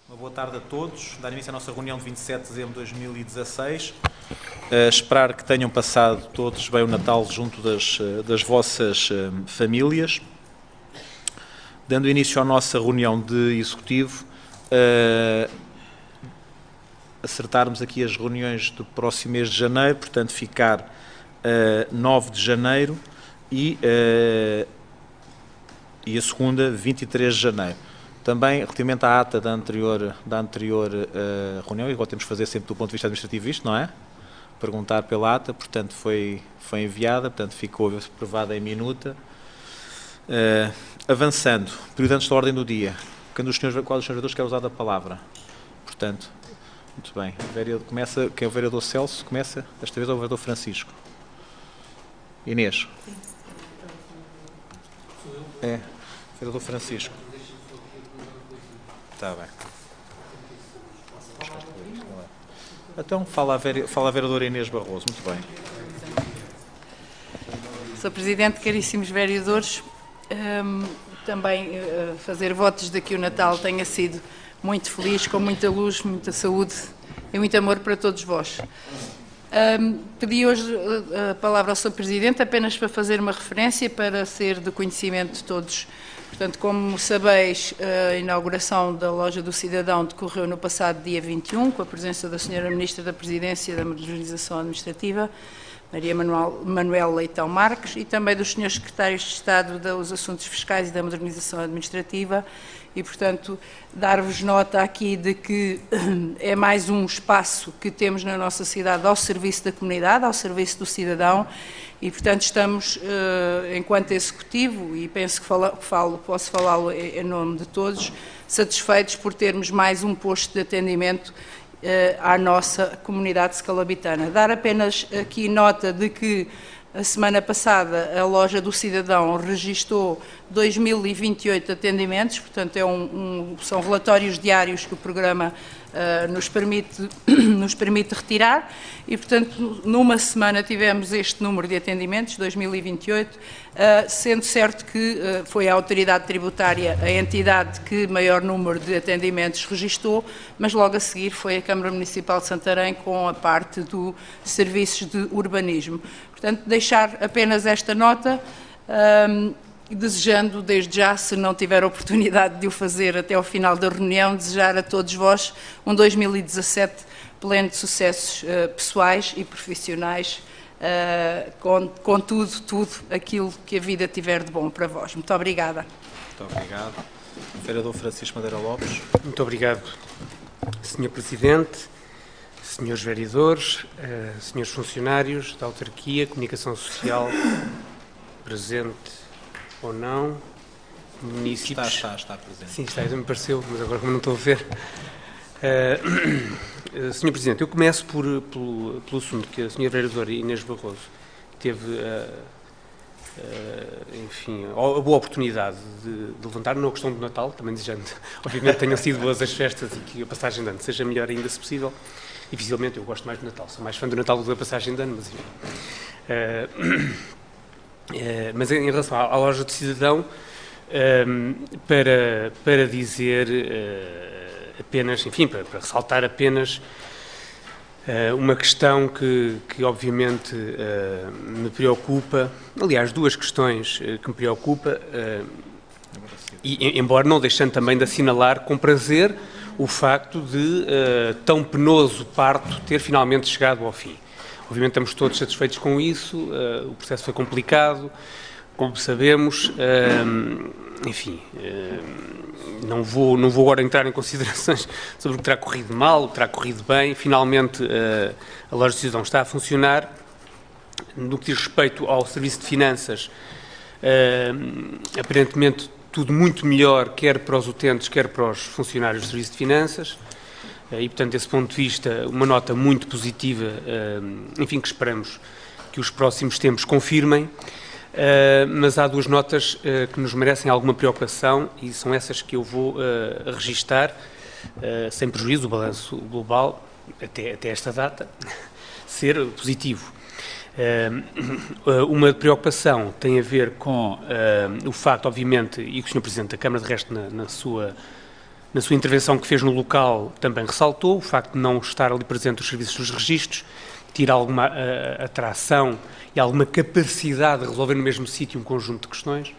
Uma boa tarde a todos. Dar início à nossa reunião de 27 de dezembro de 2016. Esperar que tenham passado todos bem o Natal junto das vossas famílias. Dando início à nossa reunião de executivo, acertarmos aqui as reuniões do próximo mês de janeiro, portanto ficar 9 de janeiro e a segunda, 23 de janeiro. Também, relativamente à ata da anterior reunião, igual temos que fazer sempre do ponto de vista administrativo isto, não é? Perguntar pela ata, portanto foi enviada, portanto ficou aprovada em minuta. Avançando, período antes da ordem do dia, qual dos senhores vereadores quer usar a palavra? Portanto, muito bem, começa, quem é o vereador Celso? Começa, desta vez é o vereador Francisco. Inês? É, vereador Francisco. Está bem. Então, fala a vereadora Inês Barroso. Muito bem. Sr. Presidente, caríssimos vereadores, também fazer votos de que o Natal tenha sido muito feliz, com muita luz, muita saúde e muito amor para todos vós. Pedi hoje a palavra ao Sr. Presidente apenas para fazer uma referência, para ser de conhecimento de todos. Portanto, como sabeis, a inauguração da Loja do Cidadão decorreu no passado dia 21, com a presença da Sra. Ministra da Presidência e da Modernização Administrativa, Maria Manuel Leitão Marques, e também dos Srs. Secretários de Estado dos Assuntos Fiscais e da Modernização Administrativa, e, portanto, dar-vos nota aqui de que é mais um espaço que temos na nossa cidade ao serviço da comunidade, ao serviço do cidadão, e, portanto, estamos, enquanto Executivo, e penso que posso falá-lo em nome de todos, satisfeitos por termos mais um posto de atendimento à nossa comunidade scalabitana. Dar apenas aqui nota de que a semana passada a Loja do Cidadão registou 2028 atendimentos, portanto são relatórios diários que o programa nos permite retirar, e portanto numa semana tivemos este número de atendimentos, 2028, sendo certo que foi a autoridade tributária a entidade que maior número de atendimentos registou, mas logo a seguir foi a Câmara Municipal de Santarém com a parte do Serviços de Urbanismo. Portanto, deixar apenas esta nota, desejando desde já, se não tiver oportunidade de o fazer até ao final da reunião, desejar a todos vós um 2017 pleno de sucessos pessoais e profissionais, com tudo aquilo que a vida tiver de bom para vós. Muito obrigada. Muito obrigado. Vereador Francisco Madeira Lopes. Muito obrigado, Sr. Presidente, Senhores vereadores, senhores funcionários da autarquia, comunicação social, presente ou não, municípios... Está presente. Sim, está, me pareceu, mas agora como não estou a ver. Sr. Presidente, eu começo pelo assunto que a Sra. Vereadora Inês Barroso teve, enfim, a boa oportunidade de levantar, não a questão do Natal, também desejando, obviamente, tenham sido boas as festas e que a passagem de ano seja melhor ainda, se possível. Dificilmente, eu gosto mais do Natal, sou mais fã do Natal do que da passagem de ano, mas enfim. Mas em relação à Loja do Cidadão, para dizer apenas, enfim, para ressaltar apenas uma questão que obviamente me preocupa, aliás, duas questões que me preocupam, e embora não deixando também de assinalar com prazer o facto de tão penoso parto ter finalmente chegado ao fim. Obviamente estamos todos satisfeitos com isso, o processo foi complicado, como sabemos, enfim, não vou agora entrar em considerações sobre o que terá corrido mal, o que terá corrido bem. Finalmente a Loja do Cidadão está a funcionar. No que diz respeito ao Serviço de Finanças, aparentemente tudo muito melhor, quer para os utentes, quer para os funcionários do Serviço de Finanças, e, portanto, desse ponto de vista, uma nota muito positiva, enfim, que esperamos que os próximos tempos confirmem, mas há duas notas que nos merecem alguma preocupação, e são essas que eu vou registar, sem prejuízo do balanço global, até esta data, ser positivo. Uma preocupação tem a ver com o facto, obviamente, e que o Sr. Presidente da Câmara, de resto, na sua Na sua intervenção que fez no local, também ressaltou o facto de não estar ali presente os serviços dos registros, ter alguma atração e alguma capacidade de resolver no mesmo sítio um conjunto de questões.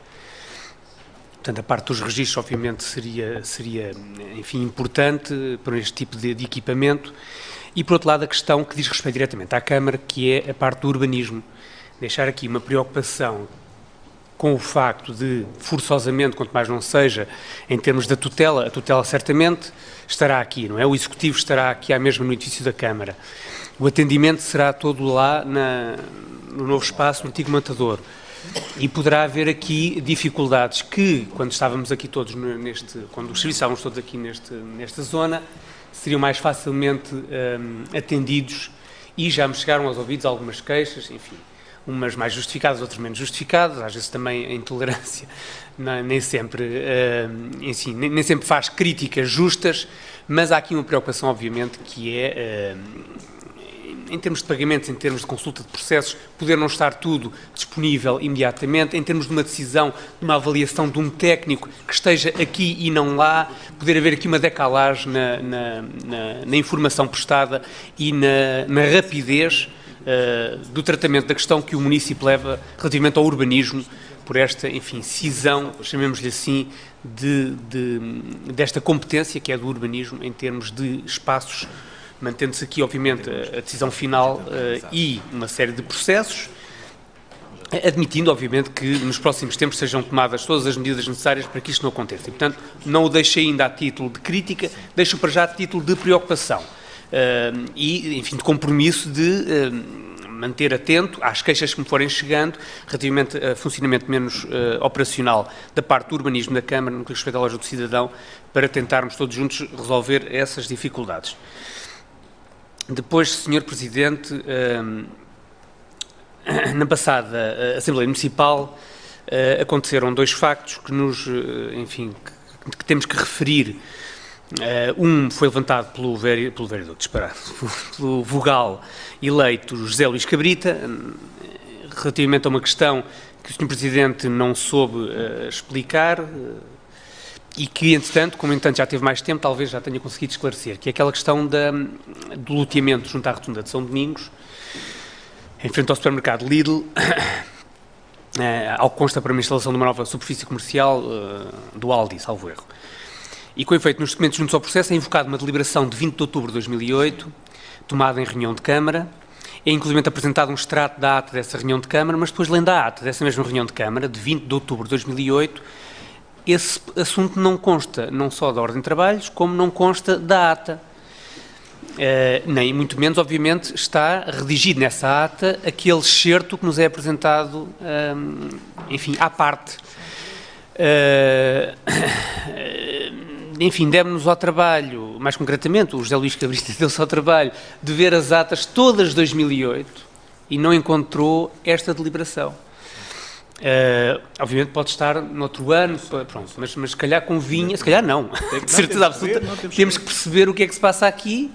Portanto, a parte dos registros, obviamente, seria enfim, importante para este tipo de equipamento. E, por outro lado, a questão que diz respeito diretamente à Câmara, que é a parte do urbanismo. Deixar aqui uma preocupação com o facto de, forçosamente, quanto mais não seja, em termos da tutela, a tutela certamente estará aqui, não é? O Executivo estará aqui à mesma no edifício da Câmara. O atendimento será todo lá no novo espaço, no antigo Matador. E poderá haver aqui dificuldades que, quando estávamos aqui todos quando os serviços estávamos todos aqui nesta zona, seriam mais facilmente atendidos, e já me chegaram aos ouvidos algumas queixas, enfim, umas mais justificadas, outras menos justificadas, às vezes também a intolerância nem sempre faz críticas justas, mas há aqui uma preocupação, obviamente, que é, em termos de pagamentos, em termos de consulta de processos, poder não estar tudo disponível imediatamente, em termos de uma decisão, de uma avaliação de um técnico que esteja aqui e não lá, poder haver aqui uma decalagem na informação prestada e na rapidez do tratamento da questão que o município leva relativamente ao urbanismo, por esta, enfim, cisão, chamemos-lhe assim, desta competência que é do urbanismo em termos de espaços, mantendo-se aqui, obviamente, a decisão final e uma série de processos, admitindo, obviamente, que nos próximos tempos sejam tomadas todas as medidas necessárias para que isto não aconteça. E, portanto, não o deixei ainda a título de crítica, deixo para já a título de preocupação e, enfim, de compromisso de manter atento às queixas que me forem chegando relativamente a funcionamento menos operacional da parte do urbanismo da Câmara, no que respeita à Loja do Cidadão, para tentarmos todos juntos resolver essas dificuldades. Depois, Sr. Presidente, na passada Assembleia Municipal aconteceram dois factos que que temos que referir. Um foi levantado pelo vogal eleito José Luís Cabrita, relativamente a uma questão que o Sr. Presidente não soube explicar e que, entretanto, como já teve mais tempo, talvez já tenha conseguido esclarecer, que é aquela questão do loteamento junto à Rotunda de São Domingos, em frente ao supermercado Lidl, ao que consta para uma instalação de uma nova superfície comercial do Aldi, salvo erro. E com efeito nos documentos juntos ao processo é invocada uma deliberação de 20 de outubro de 2008, tomada em reunião de Câmara, é inclusive apresentado um extrato da ata dessa reunião de Câmara, mas depois, lendo a ata dessa mesma reunião de Câmara, de 20 de outubro de 2008, esse assunto não consta não só da ordem de trabalhos, como não consta da ata. Nem muito menos, obviamente, está redigido nessa ata aquele excerto que nos é apresentado, enfim, à parte. Enfim, demos-nos ao trabalho, mais concretamente, o José Luís Cabrita deu-se ao trabalho de ver as atas todas de 2008 e não encontrou esta deliberação. Obviamente pode estar noutro ano, pronto, mas se calhar convinha, se calhar não, de certeza absoluta, temos que perceber o que é que se passa aqui,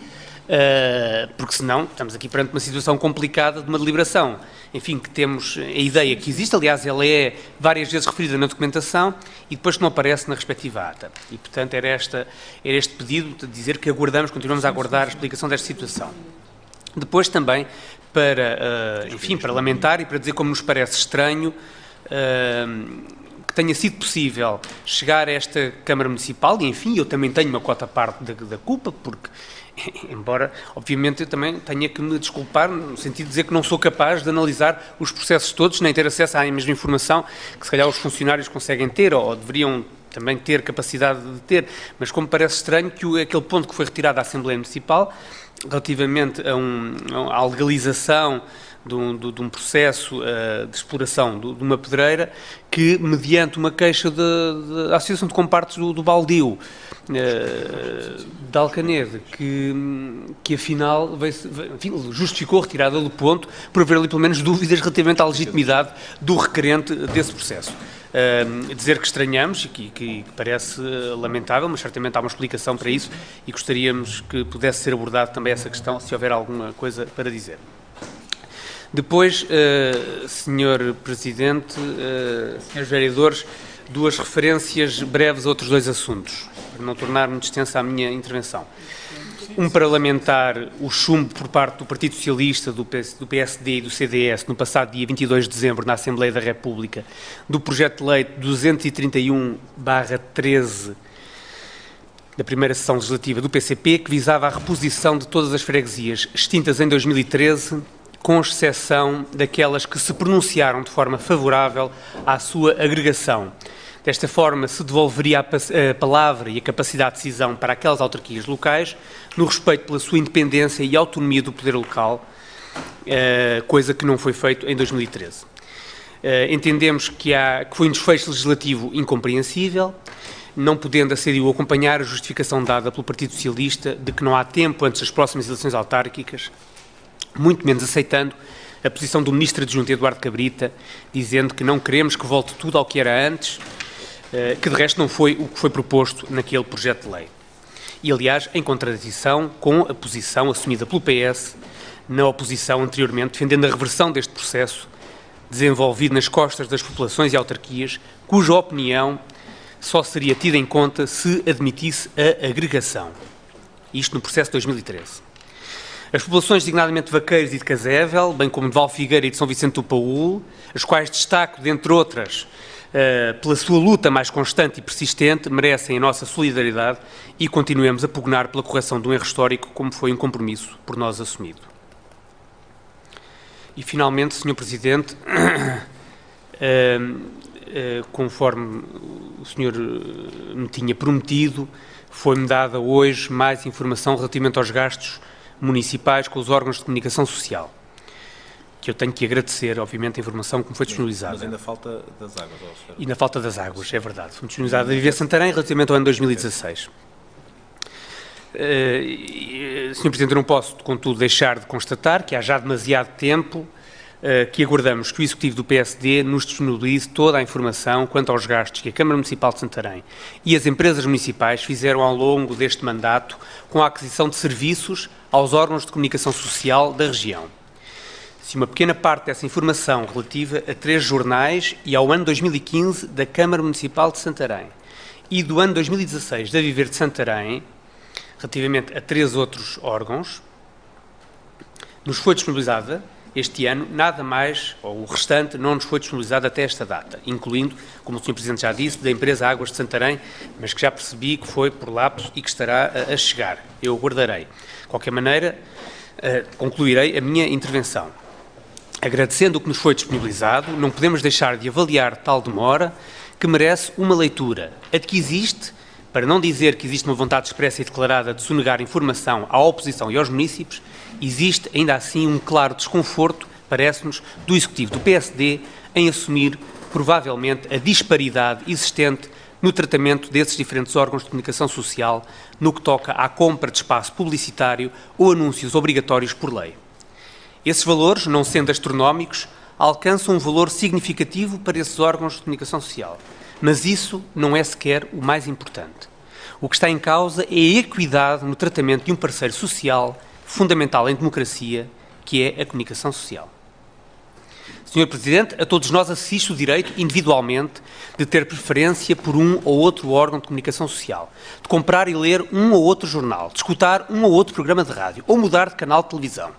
porque senão estamos aqui perante uma situação complicada de uma deliberação, enfim, que temos a ideia que existe, aliás, ela é várias vezes referida na documentação e depois que não aparece na respectiva ata. E, portanto, era este pedido de dizer que continuamos a aguardar a explicação desta situação. Depois também, para lamentar e para dizer como nos parece estranho, que tenha sido possível chegar a esta Câmara Municipal, e enfim, eu também tenho uma quota parte da culpa, porque, embora, obviamente, eu também tenha que me desculpar, no sentido de dizer que não sou capaz de analisar os processos todos, nem ter acesso à mesma informação que se calhar os funcionários conseguem ter, ou deveriam também ter capacidade de ter, mas como parece estranho que aquele ponto que foi retirado da Assembleia Municipal, relativamente à legalização de um processo de exploração de uma pedreira, que, mediante uma queixa da Associação de Compartes do Baldio, de Alcanede, que afinal justificou a retirada do ponto por haver ali pelo menos dúvidas relativamente à legitimidade do requerente desse processo. Dizer que estranhamos e que parece lamentável, mas certamente há uma explicação para isso e gostaríamos que pudesse ser abordada também essa questão, se houver alguma coisa para dizer. Depois, Sr. Presidente, Srs. Vereadores, duas referências breves a outros dois assuntos, para não tornar muito extensa a minha intervenção. Um parlamentar, o chumbo por parte do Partido Socialista, do PSD e do CDS, no passado dia 22 de dezembro, na Assembleia da República, do projeto de lei 231/13 da primeira sessão legislativa do PCP, que visava a reposição de todas as freguesias extintas em 2013, com exceção daquelas que se pronunciaram de forma favorável à sua agregação. Desta forma, se devolveria a palavra e a capacidade de decisão para aquelas autarquias locais, no respeito pela sua independência e autonomia do poder local, coisa que não foi feito em 2013. Entendemos que foi um desfecho legislativo incompreensível, não podendo a CDU acompanhar a justificação dada pelo Partido Socialista de que não há tempo antes das próximas eleições autárquicas, muito menos aceitando a posição do Ministro Adjunto Eduardo Cabrita, dizendo que não queremos que volte tudo ao que era antes, que de resto não foi o que foi proposto naquele projeto de lei. E, aliás, em contradição com a posição assumida pelo PS na oposição anteriormente, defendendo a reversão deste processo desenvolvido nas costas das populações e autarquias, cuja opinião só seria tida em conta se admitisse a agregação. Isto no processo de 2013. As populações designadamente de Vaqueiros e de Casével, bem como de Valfigueira e de São Vicente do Paúl, as quais destaco, dentre outras, pela sua luta mais constante e persistente, merecem a nossa solidariedade e continuemos a pugnar pela correção de um erro histórico, como foi um compromisso por nós assumido. E, finalmente, Sr. Presidente, conforme o senhor me tinha prometido, foi-me dada hoje mais informação relativamente aos gastos municipais com os órgãos de comunicação social, que eu tenho que agradecer, obviamente, a informação que me foi disponibilizada. Mas ainda falta das águas. E ainda falta das águas, é verdade. Foi disponibilizada a Viver Santarém relativamente ao ano 2016. Sr. Presidente, eu não posso, contudo, deixar de constatar que há já demasiado tempo que aguardamos que o Executivo do PSD nos disponibilize toda a informação quanto aos gastos que a Câmara Municipal de Santarém e as empresas municipais fizeram ao longo deste mandato com a aquisição de serviços aos órgãos de comunicação social da região. Se uma pequena parte dessa informação relativa a 3 jornais e ao ano 2015 da Câmara Municipal de Santarém e do ano 2016 da Viver de Santarém, relativamente a 3 outros órgãos, nos foi disponibilizada este ano, nada mais, ou o restante, não nos foi disponibilizado até esta data, incluindo, como o Sr. Presidente já disse, da empresa Águas de Santarém, mas que já percebi que foi por lapso e que estará a chegar. Eu aguardarei. De qualquer maneira, concluirei a minha intervenção. Agradecendo o que nos foi disponibilizado, não podemos deixar de avaliar tal demora que merece uma leitura. A de que existe, para não dizer que existe uma vontade expressa e declarada de sonegar informação à oposição e aos munícipes, existe ainda assim um claro desconforto, parece-nos, do Executivo do PSD em assumir, provavelmente, a disparidade existente no tratamento desses diferentes órgãos de comunicação social no que toca à compra de espaço publicitário ou anúncios obrigatórios por lei. Esses valores, não sendo astronómicos, alcançam um valor significativo para esses órgãos de comunicação social. Mas isso não é sequer o mais importante. O que está em causa é a equidade no tratamento de um parceiro social fundamental em democracia, que é a comunicação social. Sr. Presidente, a todos nós assiste o direito, individualmente, de ter preferência por um ou outro órgão de comunicação social, de comprar e ler um ou outro jornal, de escutar um ou outro programa de rádio, ou mudar de canal de televisão.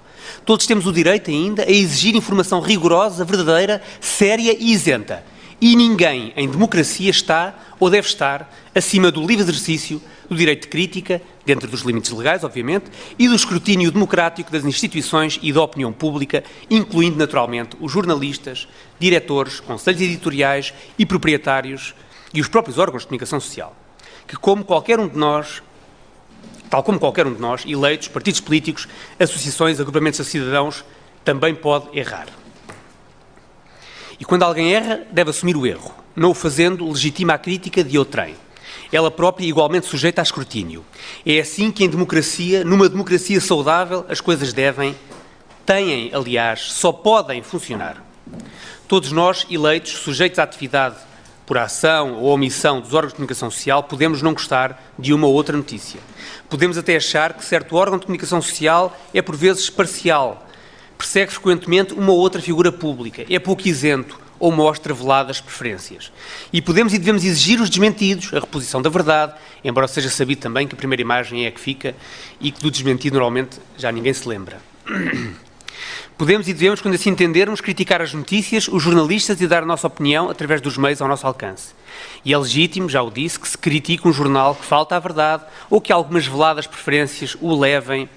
Todos temos o direito ainda a exigir informação rigorosa, verdadeira, séria e isenta. E ninguém em democracia está, ou deve estar, acima do livre exercício do direito de crítica, dentro dos limites legais, obviamente, e do escrutínio democrático das instituições e da opinião pública, incluindo, naturalmente, os jornalistas, diretores, conselhos editoriais e proprietários e os próprios órgãos de comunicação social, que, tal como qualquer um de nós, eleitos, partidos políticos, associações, agrupamentos de cidadãos, também pode errar. E quando alguém erra, deve assumir o erro. Não o fazendo, legitima a crítica de outrem. Ela própria é igualmente sujeita a escrutínio. É assim que em democracia, numa democracia saudável, as coisas têm, aliás, só podem funcionar. Todos nós, eleitos, sujeitos à atividade por ação ou omissão dos órgãos de comunicação social, podemos não gostar de uma ou outra notícia. Podemos até achar que certo órgão de comunicação social é por vezes parcial, persegue frequentemente uma ou outra figura pública, é pouco isento ou mostra veladas preferências. E podemos e devemos exigir os desmentidos, a reposição da verdade, embora seja sabido também que a primeira imagem é a que fica e que do desmentido normalmente já ninguém se lembra. Podemos e devemos, quando assim entendermos, criticar as notícias, os jornalistas e dar a nossa opinião através dos meios ao nosso alcance. E é legítimo, já o disse, que se critique um jornal que falta à verdade ou que algumas veladas preferências o levem,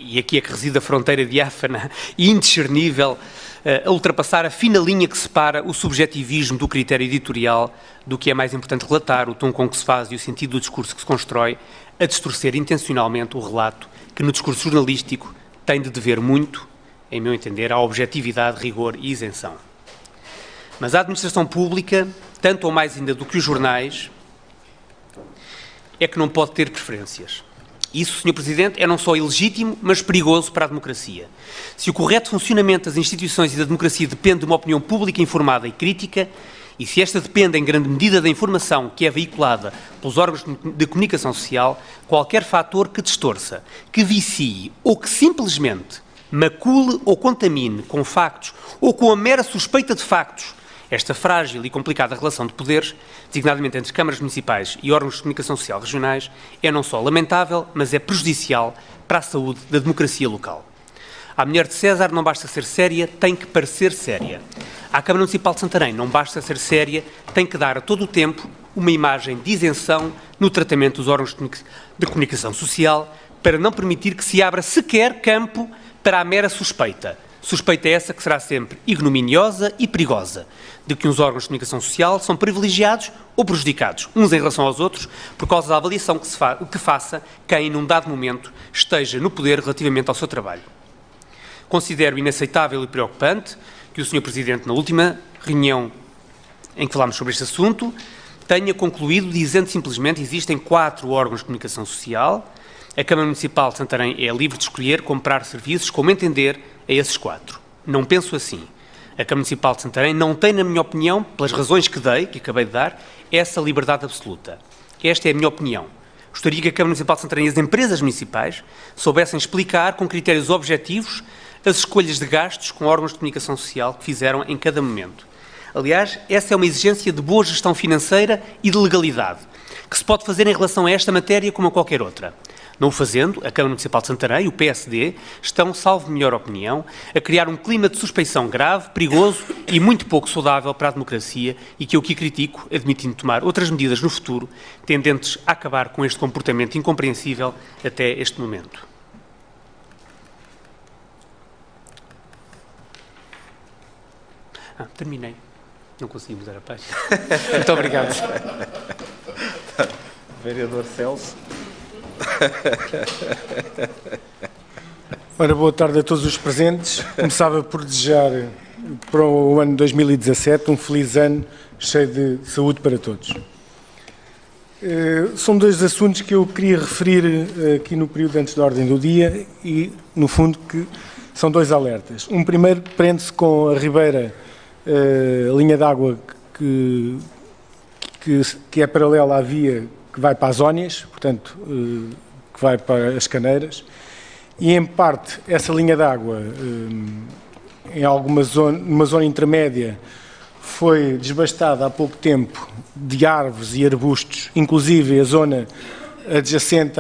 e aqui é que reside a fronteira diáfana e indiscernível, a ultrapassar a fina linha que separa o subjetivismo do critério editorial do que é mais importante relatar, o tom com que se faz e o sentido do discurso que se constrói, a distorcer intencionalmente o relato que no discurso jornalístico tem de dever muito, em meu entender, à objetividade, rigor e isenção. Mas a administração pública, tanto ou mais ainda do que os jornais, é que não pode ter preferências. Isso, Sr. Presidente, é não só ilegítimo, mas perigoso para a democracia. Se o correto funcionamento das instituições e da democracia depende de uma opinião pública informada e crítica, e se esta depende em grande medida da informação que é veiculada pelos órgãos de comunicação social, qualquer fator que distorça, que vicie ou que simplesmente macule ou contamine com factos ou com a mera suspeita de factos esta frágil e complicada relação de poderes, designadamente entre câmaras municipais e órgãos de comunicação social regionais, é não só lamentável, mas é prejudicial para a saúde da democracia local. À mulher de César não basta ser séria, tem que parecer séria. À Câmara Municipal de Santarém não basta ser séria, tem que dar a todo o tempo uma imagem de isenção no tratamento dos órgãos de comunicação social, para não permitir que se abra sequer campo para a mera suspeita. Suspeita essa que será sempre ignominiosa e perigosa, de que uns órgãos de comunicação social são privilegiados ou prejudicados, uns em relação aos outros, por causa da avaliação que faça quem, num dado momento, esteja no poder relativamente ao seu trabalho. Considero inaceitável e preocupante que o Sr. Presidente, na última reunião em que falámos sobre este assunto, tenha concluído dizendo simplesmente que existem 4 órgãos de comunicação social, a Câmara Municipal de Santarém é livre de escolher comprar serviços como entender a esses 4. Não penso assim. A Câmara Municipal de Santarém não tem, na minha opinião, pelas razões que acabei de dar, essa liberdade absoluta. Esta é a minha opinião. Gostaria que a Câmara Municipal de Santarém e as empresas municipais soubessem explicar com critérios objetivos as escolhas de gastos com órgãos de comunicação social que fizeram em cada momento. Aliás, essa é uma exigência de boa gestão financeira e de legalidade, que se pode fazer em relação a esta matéria como a qualquer outra. Não o fazendo, a Câmara Municipal de Santarém e o PSD estão, salvo melhor opinião, a criar um clima de suspeição grave, perigoso e muito pouco saudável para a democracia e que eu aqui critico, admitindo tomar outras medidas no futuro, tendentes a acabar com este comportamento incompreensível até este momento. Terminei. Não consegui mudar a página. Muito obrigado. Vereador Celso. Ora, boa tarde a todos os presentes. Começava por desejar para o ano 2017 um feliz ano cheio de saúde para todos. São 2 assuntos que eu queria referir aqui no período antes da ordem do dia e, no fundo, que são 2 alertas. Um primeiro prende-se com a Ribeira, a linha d'água que é paralela à via que vai para as Ónias, portanto, que vai para as Caneiras, e em parte essa linha d'água, em numa zona intermédia, foi desbastada há pouco tempo de árvores e arbustos, inclusive a zona adjacente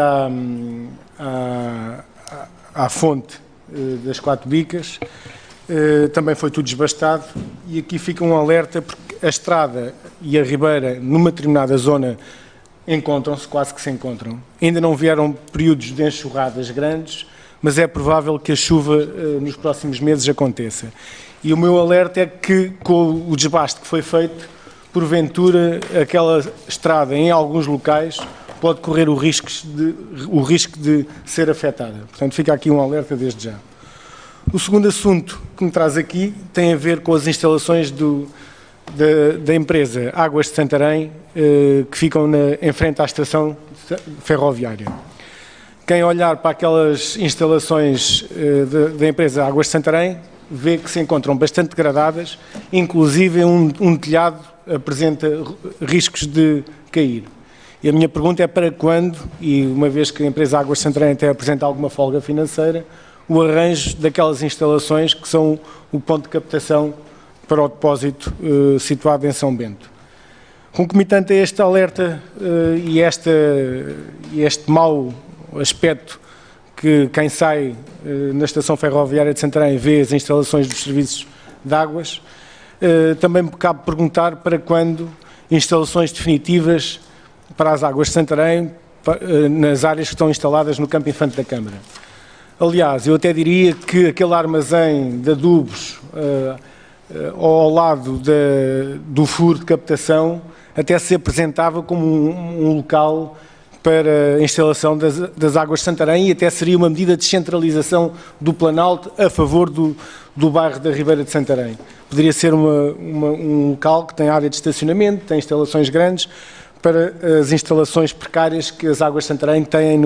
à fonte das 4 bicas, também foi tudo desbastado, e aqui fica um alerta porque a estrada e a ribeira, numa determinada zona, encontram-se, quase que se encontram. Ainda não vieram períodos de enxurradas grandes, mas é provável que a chuva nos próximos meses aconteça. E o meu alerta é que, com o desbaste que foi feito, porventura, aquela estrada, em alguns locais, pode correr o risco de ser afetada. Portanto, fica aqui um alerta desde já. O segundo assunto que me traz aqui tem a ver com as instalações da empresa Águas de Santarém, que ficam em frente à estação ferroviária. Quem olhar para aquelas instalações da empresa Águas de Santarém vê que se encontram bastante degradadas, inclusive um telhado apresenta riscos de cair. E a minha pergunta é para quando, e uma vez que a empresa Águas de Santarém até apresenta alguma folga financeira, o arranjo daquelas instalações que são o ponto de captação para o depósito situado em São Bento. Concomitante a este alerta e este mau aspecto que quem sai na estação ferroviária de Santarém vê as instalações dos serviços de águas, também me cabe perguntar para quando instalações definitivas para as águas de Santarém nas áreas que estão instaladas no Campo Infante da Câmara. Aliás, eu até diria que aquele armazém de adubos ao lado do furo de captação até se apresentava como um local para a instalação das águas de Santarém e até seria uma medida de descentralização do Planalto a favor do bairro da Ribeira de Santarém. Poderia ser um local que tem área de estacionamento, tem instalações grandes, para as instalações precárias que as águas de Santarém têm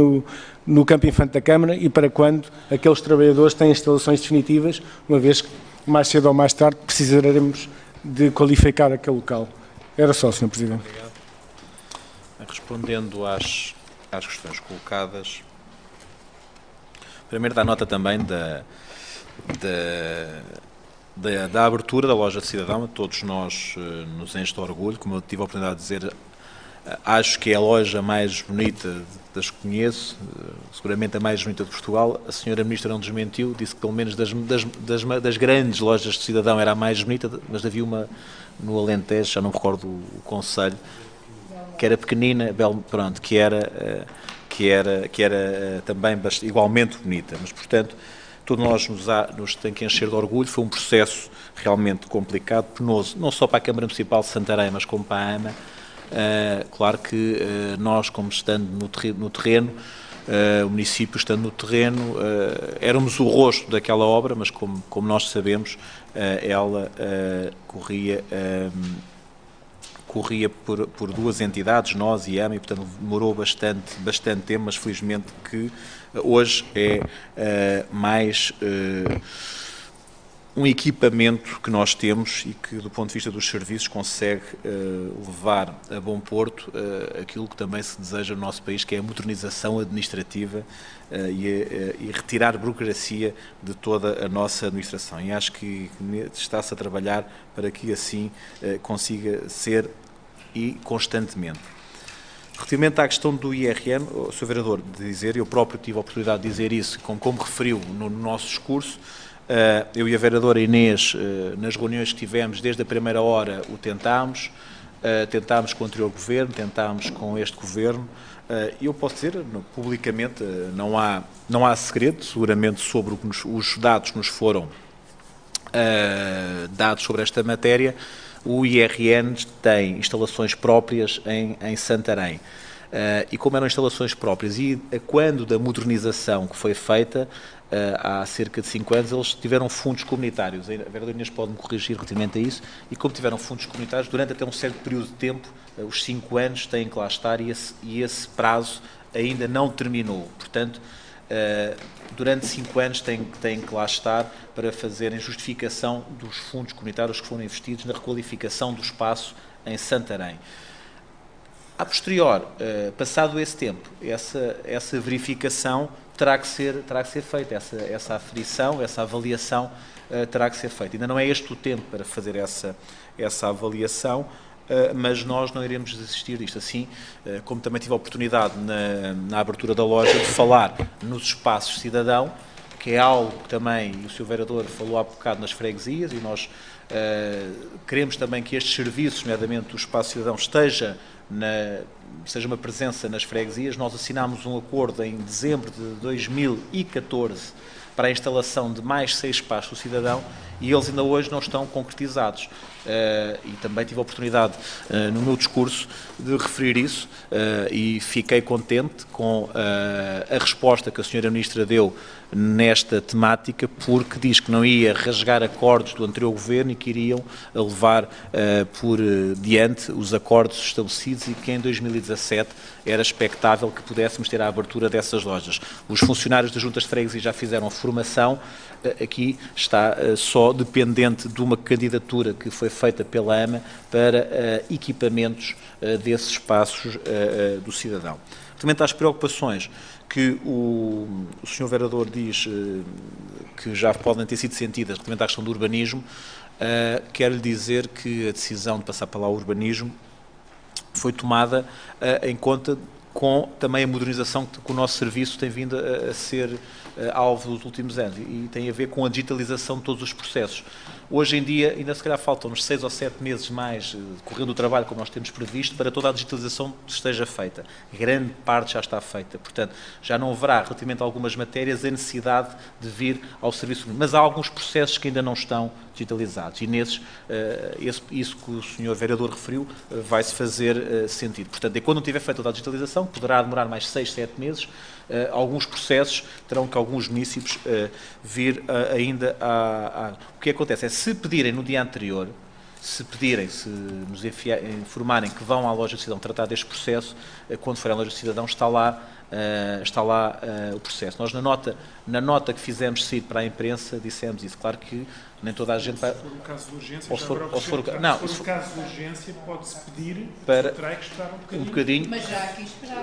no Campo Infante da Câmara e para quando aqueles trabalhadores têm instalações definitivas, uma vez que mais cedo ou mais tarde precisaremos de qualificar aquele local. Era só, Sr. Presidente. Obrigado. Respondendo às questões colocadas, primeiro dá nota também da abertura da loja de cidadão. A todos nós nos enche de orgulho, como eu tive a oportunidade de dizer, acho que é a loja mais bonita das que conheço, seguramente a mais bonita de Portugal. A senhora Ministra não desmentiu, disse que pelo menos das grandes lojas de cidadão era a mais bonita, mas havia uma no Alentejo, já não me recordo o concelho, que era pequenina, pronto, que era também igualmente bonita, mas portanto todos nós nos tem que encher de orgulho. Foi um processo realmente complicado, penoso, não só para a Câmara Municipal de Santarém, mas como para a AMA. Claro que nós, como estando no terreno, o município estando no terreno, éramos o rosto daquela obra, mas como nós sabemos, ela corria por duas entidades, nós e a AMA, e portanto demorou bastante tempo, mas felizmente que hoje é mais um equipamento que nós temos e que do ponto de vista dos serviços consegue levar a bom porto aquilo que também se deseja no nosso país, que é a modernização administrativa e retirar burocracia de toda a nossa administração. E acho que está-se a trabalhar para que assim consiga ser e constantemente. Relativamente à questão do IRM, o Sr. Vereador, de dizer, eu próprio tive a oportunidade de dizer isso, como referiu no nosso discurso, eu e a vereadora Inês, nas reuniões que tivemos, desde a primeira hora o tentámos com o anterior governo, tentámos com este governo, e eu posso dizer, publicamente, não há segredo, seguramente, sobre os dados que nos foram dados sobre esta matéria. O IRN tem instalações próprias em Santarém. E como eram instalações próprias, e quando da modernização que foi feita, há cerca de 5 anos, eles tiveram fundos comunitários. A vereadora Inês pode-me corrigir relativamente a isso, e como tiveram fundos comunitários, durante até um certo período de tempo, os 5 anos têm que lá estar e esse prazo ainda não terminou. Portanto, durante 5 anos têm que lá estar para fazerem justificação dos fundos comunitários que foram investidos na requalificação do espaço em Santarém. A posterior, passado esse tempo, essa verificação terá que ser feita, essa aferição, essa avaliação terá que ser feita. Ainda não é este o tempo para fazer essa avaliação, mas nós não iremos desistir disto. Assim, como também tive a oportunidade na abertura da loja de falar nos espaços cidadão, que é algo que também o Sr. Vereador falou há bocado nas freguesias, e nós queremos também que estes serviços, nomeadamente o espaço cidadão, seja uma presença nas freguesias. Nós assinámos um acordo em dezembro de 2014 para a instalação de mais 6 espaços do cidadão, e eles ainda hoje não estão concretizados. E também tive a oportunidade, no meu discurso, de referir isso, e fiquei contente com a resposta que a Sra. Ministra deu nesta temática, porque diz que não ia rasgar acordos do anterior governo e que iriam levar por diante os acordos estabelecidos, e que em 2017 era expectável que pudéssemos ter a abertura dessas lojas. Os funcionários das juntas de freguesia já fizeram a formação, aqui está só dependente de uma candidatura que foi feita pela AMA para equipamentos desses espaços do cidadão. Relativamente às preocupações que o Sr. Vereador diz que já podem ter sido sentidas relativamente à questão do urbanismo, quero-lhe dizer que a decisão de passar para lá o urbanismo foi tomada em conta com também a modernização que o nosso serviço tem vindo a ser alvo dos últimos anos e tem a ver com a digitalização de todos os processos. Hoje em dia, ainda se calhar faltam uns 6 ou 7 meses mais, decorrendo o trabalho como nós temos previsto, para toda a digitalização esteja feita. Grande parte já está feita. Portanto, já não haverá, relativamente a algumas matérias, a necessidade de vir ao serviço. Mas há alguns processos que ainda não estão digitalizados e nesses, isso que o Sr. Vereador referiu, vai-se fazer sentido. Portanto, quando não tiver feita toda a digitalização, poderá demorar mais 6, 7 meses, alguns processos terão que alguns municípios vir ainda O que acontece é, se pedirem no dia anterior, se nos informarem que vão à Loja do Cidadão tratar deste processo, quando for à Loja do Cidadão está lá o processo. Nós, na nota que fizemos sair para a imprensa, dissemos isso. Claro que nem toda a gente vai... Se for o caso de urgência, ou se for o caso de urgência, pode-se pedir, para... terá que esperar um bocadinho. Mas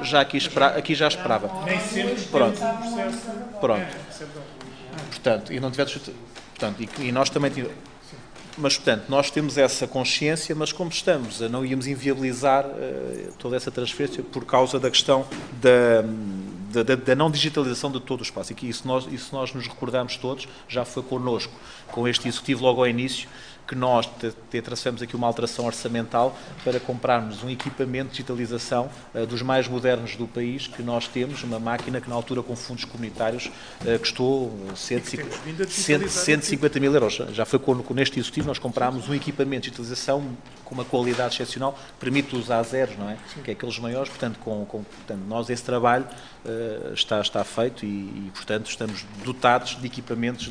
já aqui esperava. Aqui já esperava. Nem sempre Pronto. tem um processo... Pronto. Portanto, e não tivemos... Portanto, e nós também tivemos... Mas, portanto, nós temos essa consciência, mas como estamos, não íamos inviabilizar toda essa transferência por causa da questão da não digitalização de todo o espaço. E que isso nós nos recordamos todos, já foi connosco, com este executivo logo ao início, que nós transferimos aqui uma alteração orçamental para comprarmos um equipamento de digitalização dos mais modernos do país, que nós temos, uma máquina que na altura com fundos comunitários custou 150 mil euros. Já foi neste executivo, nós comprámos um equipamento de digitalização com uma qualidade excepcional, permite usar zeros, não é? Sim. Que é aqueles maiores, portanto, portanto nós esse trabalho está feito e, portanto, estamos dotados de equipamentos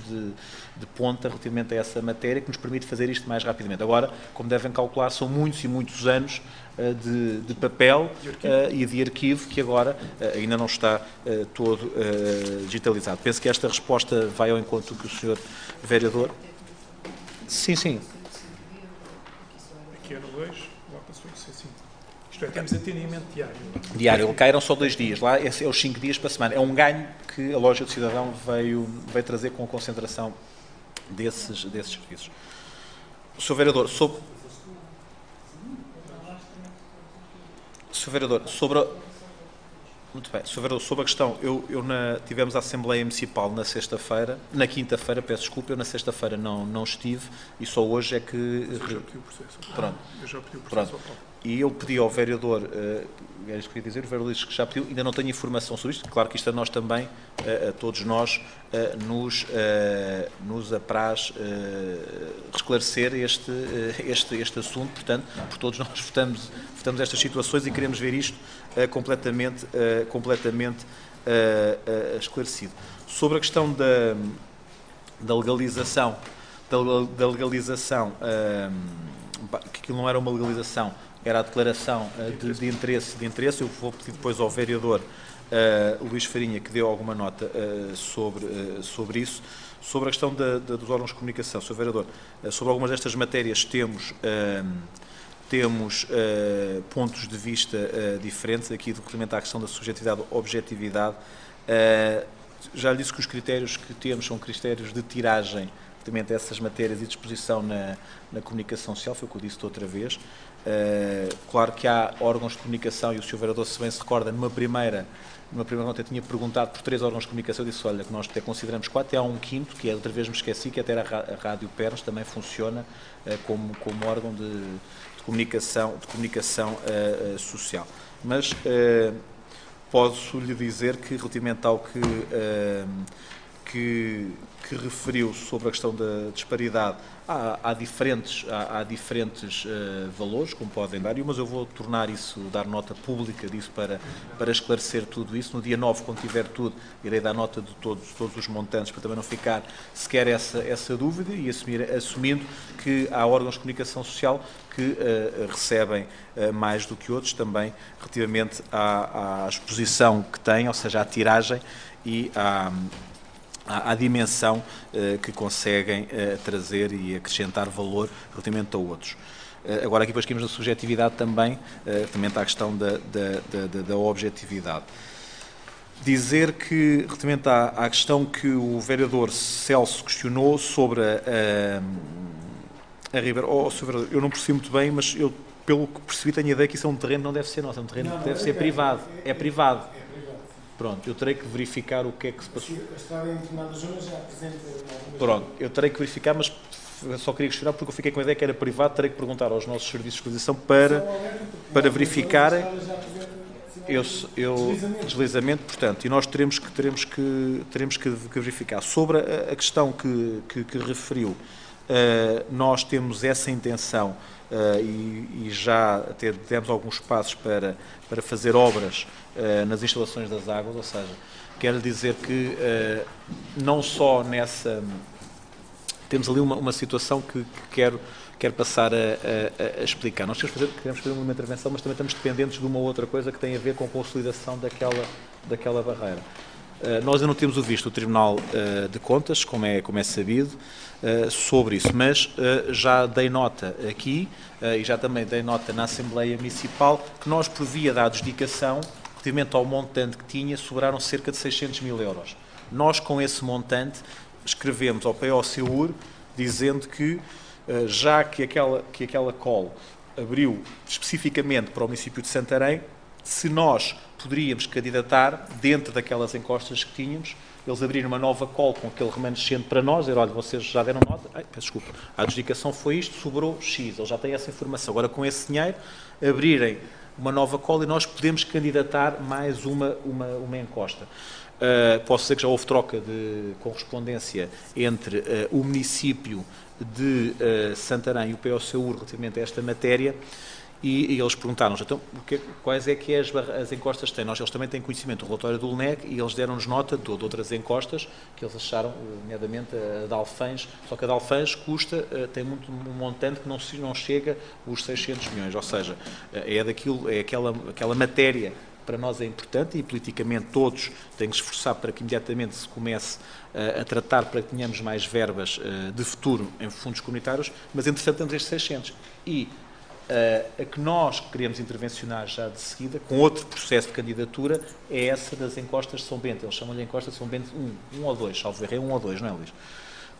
de ponta relativamente a essa matéria que nos permite fazer isto mais rapidamente. Agora, como devem calcular, são muitos e muitos anos de papel e de arquivo que agora ainda não está todo digitalizado. Penso que esta resposta vai ao encontro que o Sr. Vereador... Sim. Aqui ano 2, lá passou a ser 5. Isto é, temos atendimento diário. Diário, caíram só 2 dias, lá é os 5 dias para a semana. É um ganho que a Loja do Cidadão veio trazer com a concentração desses serviços. Sr. Vereador, sobre muito bem, Sr. Vereador, sobre a questão, tivemos a Assembleia Municipal na quinta-feira, peço desculpa, eu na sexta-feira não estive e só hoje é que... Eu já pedi o processo. Pronto. Eu já pedi o processo. E eu pedi ao vereador, é isso que eu ia dizer, o vereador disse que já pediu, ainda não tenho informação sobre isto, claro que isto a nós também, a todos nós, nos apraz esclarecer este assunto, portanto, por todos nós votamos estas situações e queremos ver isto completamente esclarecido. Sobre a questão da legalização, que aquilo não era uma legalização, era a declaração de interesse. Eu vou pedir depois ao vereador Luís Farinha que deu alguma nota sobre isso. Sobre a questão dos órgãos de comunicação, Sr. Vereador, sobre algumas destas matérias temos pontos de vista diferentes, aqui relativamente à questão da subjetividade ou objetividade. Já lhe disse que os critérios que temos são critérios de tiragem relativamente a essas matérias e disposição na comunicação social, foi o que eu disse outra vez. Claro que há órgãos de comunicação, e o Sr. Vereador, se bem se recorda, numa primeira nota eu tinha perguntado por 3 órgãos de comunicação, eu disse, olha, que nós até consideramos 4, e há um quinto, que outra vez me esqueci, que até era a Rádio Pernas, também funciona como órgão de comunicação social. Mas posso lhe dizer que, relativamente ao que referiu sobre a questão da disparidade, há diferentes valores, como podem dar, mas eu vou dar nota pública disso para esclarecer tudo isso. No dia 9, quando tiver tudo, irei dar nota de todos os montantes, para também não ficar sequer essa dúvida, e assumindo que há órgãos de comunicação social que recebem mais do que outros, também relativamente à exposição que têm, ou seja, à tiragem e à dimensão que conseguem trazer e acrescentar valor relativamente a outros. Agora, aqui depois que na subjetividade também, relativamente à questão da objetividade. Dizer que, relativamente à questão que o vereador Celso questionou sobre a Ribeira, Sr. Vereador, eu não percebi muito bem, mas eu, pelo que percebi, tenho a ideia que isso é um terreno que não deve ser nosso, é um terreno que deve ser privado. É privado. Pronto, eu terei que verificar o que é que se passou. A estrada em determinadas zonas já apresenta algumas... Pronto, eu terei que verificar, mas só queria questionar porque eu fiquei com a ideia que era privado, terei que perguntar aos nossos serviços de fiscalização para verificarem. Deslizamento, portanto, e nós teremos que verificar. Sobre a questão que referiu, nós temos essa intenção e já até demos alguns passos para fazer obras nas instalações das águas, ou seja, quero dizer que não só nessa... Temos ali uma situação que quero passar a explicar. Nós queremos fazer uma intervenção, mas também estamos dependentes de uma outra coisa que tem a ver com a consolidação daquela barreira. Nós ainda não temos o visto do Tribunal de Contas, como é sabido, sobre isso, mas já dei nota aqui e já também dei nota na Assembleia Municipal que nós, por via da adjudicação, relativamente ao montante que tinha, sobraram cerca de 600 mil euros. Nós, com esse montante, escrevemos ao PO-SEUR dizendo que, já que aquela call abriu especificamente para o município de Santarém, se nós poderíamos candidatar, dentro daquelas encostas que tínhamos, eles abrirem uma nova call com aquele remanescente para nós, dizer, olha, vocês já deram nota, peço desculpa, a adjudicação foi isto, sobrou X, eles já têm essa informação. Agora, com esse dinheiro, abrirem uma nova call e nós podemos candidatar mais uma encosta. Posso dizer que já houve troca de correspondência entre o município de Santarém e o PO-SEUR relativamente a esta matéria e eles perguntaram-nos, então, quais é que as encostas têm? Eles também têm conhecimento do relatório do LNEC e eles deram-nos nota de outras encostas que eles acharam, nomeadamente a de Alfães, só que a de Alfães tem um montante que não chega aos 600 milhões, ou seja, é aquela matéria para nós é importante e politicamente todos têm que se esforçar para que imediatamente se comece a tratar para que tenhamos mais verbas de futuro em fundos comunitários, mas entretanto temos estes 600. E a que nós queremos intervencionar já de seguida, com outro processo de candidatura, é essa das encostas de São Bento. Eles chamam-lhe encostas de São Bento 1 ou 2, salvo erro, é 1 ou 2, não é, Luís?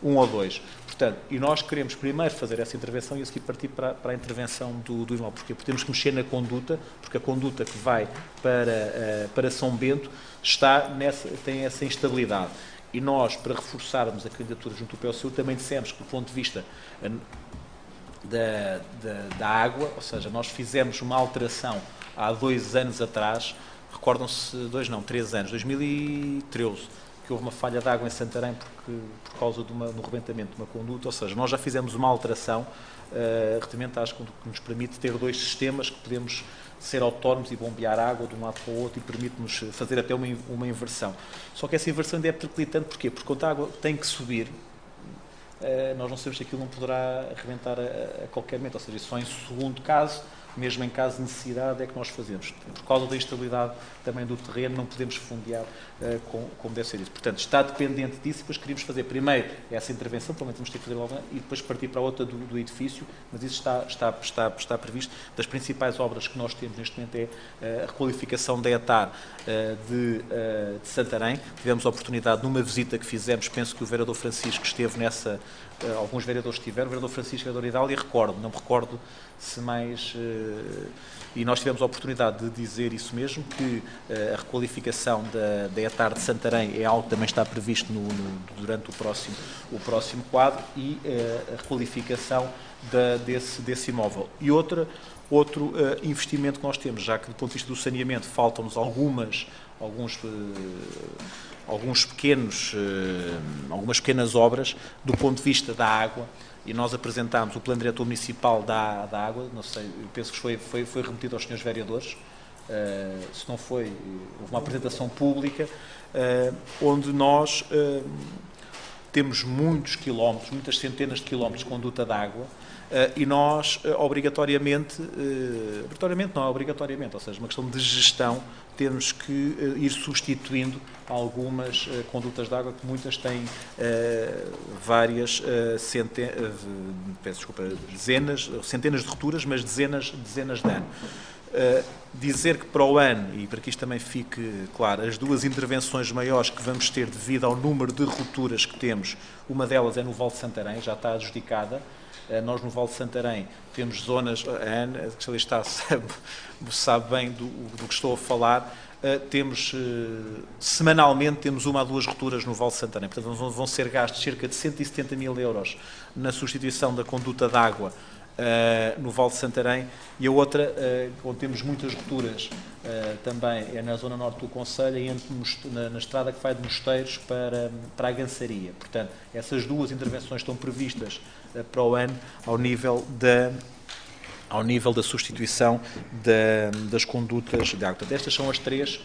1 ou 2. Portanto, e nós queremos primeiro fazer essa intervenção e a seguir partir para a intervenção do imóvel. Porquê? Porque temos que mexer na conduta, porque a conduta que vai para São Bento tem essa instabilidade. E nós, para reforçarmos a candidatura junto ao PO-SEUR, também dissemos que, do ponto de vista da água, ou seja, nós fizemos uma alteração há 2 anos atrás, recordam-se, 3 anos, 2013, que houve uma falha de água em Santarém por causa do rebentamento de uma conduta, ou seja, nós já fizemos uma alteração relativamente às que nos permite ter 2 sistemas que podemos ser autónomos e bombear água de um lado para o outro e permite-nos fazer até uma inversão. Só que essa inversão ainda é periclitante, porquê? Porque quando a água tem que subir, nós não sabemos se aquilo não poderá arrebentar a qualquer momento, ou seja, só em segundo caso, mesmo em caso de necessidade, é que nós fazemos. Por causa da instabilidade também do terreno, não podemos fundear como deve ser isso. Portanto, está dependente disso e depois queríamos fazer primeiro essa intervenção, provavelmente vamos ter que fazer logo, e depois partir para a outra do edifício, mas isso está previsto. Das principais obras que nós temos neste momento é a requalificação da ETAR de Santarém. Tivemos a oportunidade, numa visita que fizemos, penso que o vereador Francisco esteve nessa, alguns vereadores estiveram, o vereador Francisco e o vereador Idália, não me recordo se mais... E nós tivemos a oportunidade de dizer isso mesmo, que a requalificação da ETAR de Santarém é algo que também está previsto durante o próximo quadro e a requalificação desse imóvel. E outro investimento que nós temos, já que do ponto de vista do saneamento faltam-nos algumas pequenas obras do ponto de vista da água, e nós apresentámos o plano diretor municipal da água, não sei, eu penso que foi remetido aos senhores vereadores, se não foi, houve uma apresentação pública, onde nós temos muitos quilómetros, muitas centenas de quilómetros de conduta de água, e nós, obrigatoriamente, ou seja, uma questão de gestão, temos que ir substituindo algumas condutas de água, que muitas têm várias centenas de rupturas, mas dezenas de anos. Dizer que para o ano, e para que isto também fique claro, as duas intervenções maiores que vamos ter devido ao número de rupturas que temos, uma delas é no Val de Santarém, já está adjudicada. Nós no Val de Santarém temos zonas, a Ana, que ali está, sabe bem do que estou a falar, semanalmente temos 1 a 2 rupturas no Val de Santarém, portanto vão ser gastos cerca de 170 mil euros na substituição da conduta de água no Val de Santarém, e a outra, onde temos muitas rupturas também, é na zona norte do concelho, na estrada que vai de Mosteiros para a Gançaria. Portanto, essas duas intervenções estão previstas para o ano ao nível da substituição das condutas de água. Portanto, estas são as 3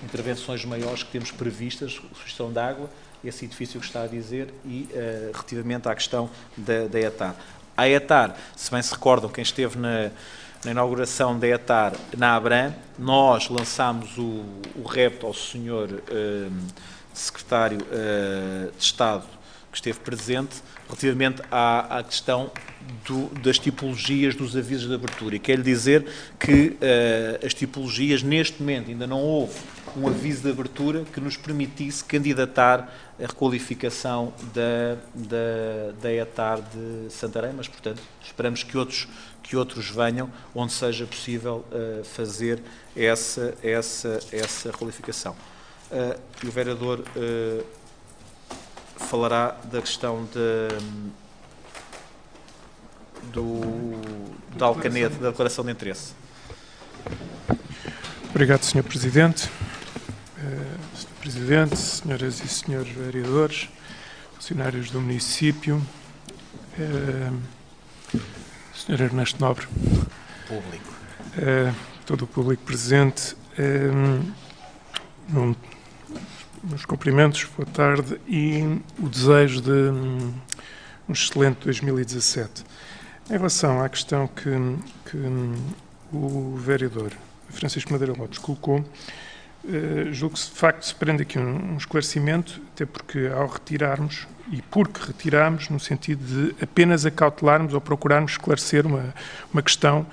intervenções maiores que temos previstas: substituição de água, esse edifício que está a dizer, e relativamente à questão da ETAR. A ETAR, se bem se recordam, quem esteve na inauguração da ETAR na Abram, nós lançámos o repto ao senhor secretário de Estado que esteve presente, relativamente à questão das tipologias dos avisos de abertura. E quero dizer que as tipologias, neste momento, ainda não houve um aviso de abertura que nos permitisse candidatar a requalificação da ETAR de Santarém, mas, portanto, esperamos que outros venham, onde seja possível fazer essa requalificação. E o vereador falará da questão da alcanete, da declaração de interesse. Obrigado, Sr. Presidente. Sr. Presidente, senhoras e senhores vereadores, funcionários do município, Sr. Ernesto Nobre, Público. Todo o público presente, meus cumprimentos, boa tarde, e o desejo de um excelente 2017. Em relação à questão que o vereador Francisco Madeira Lopes colocou, julgo que de facto se prende aqui um esclarecimento, até porque ao retirarmos, e porque retiramos, no sentido de apenas acautelarmos ou procurarmos esclarecer uma questão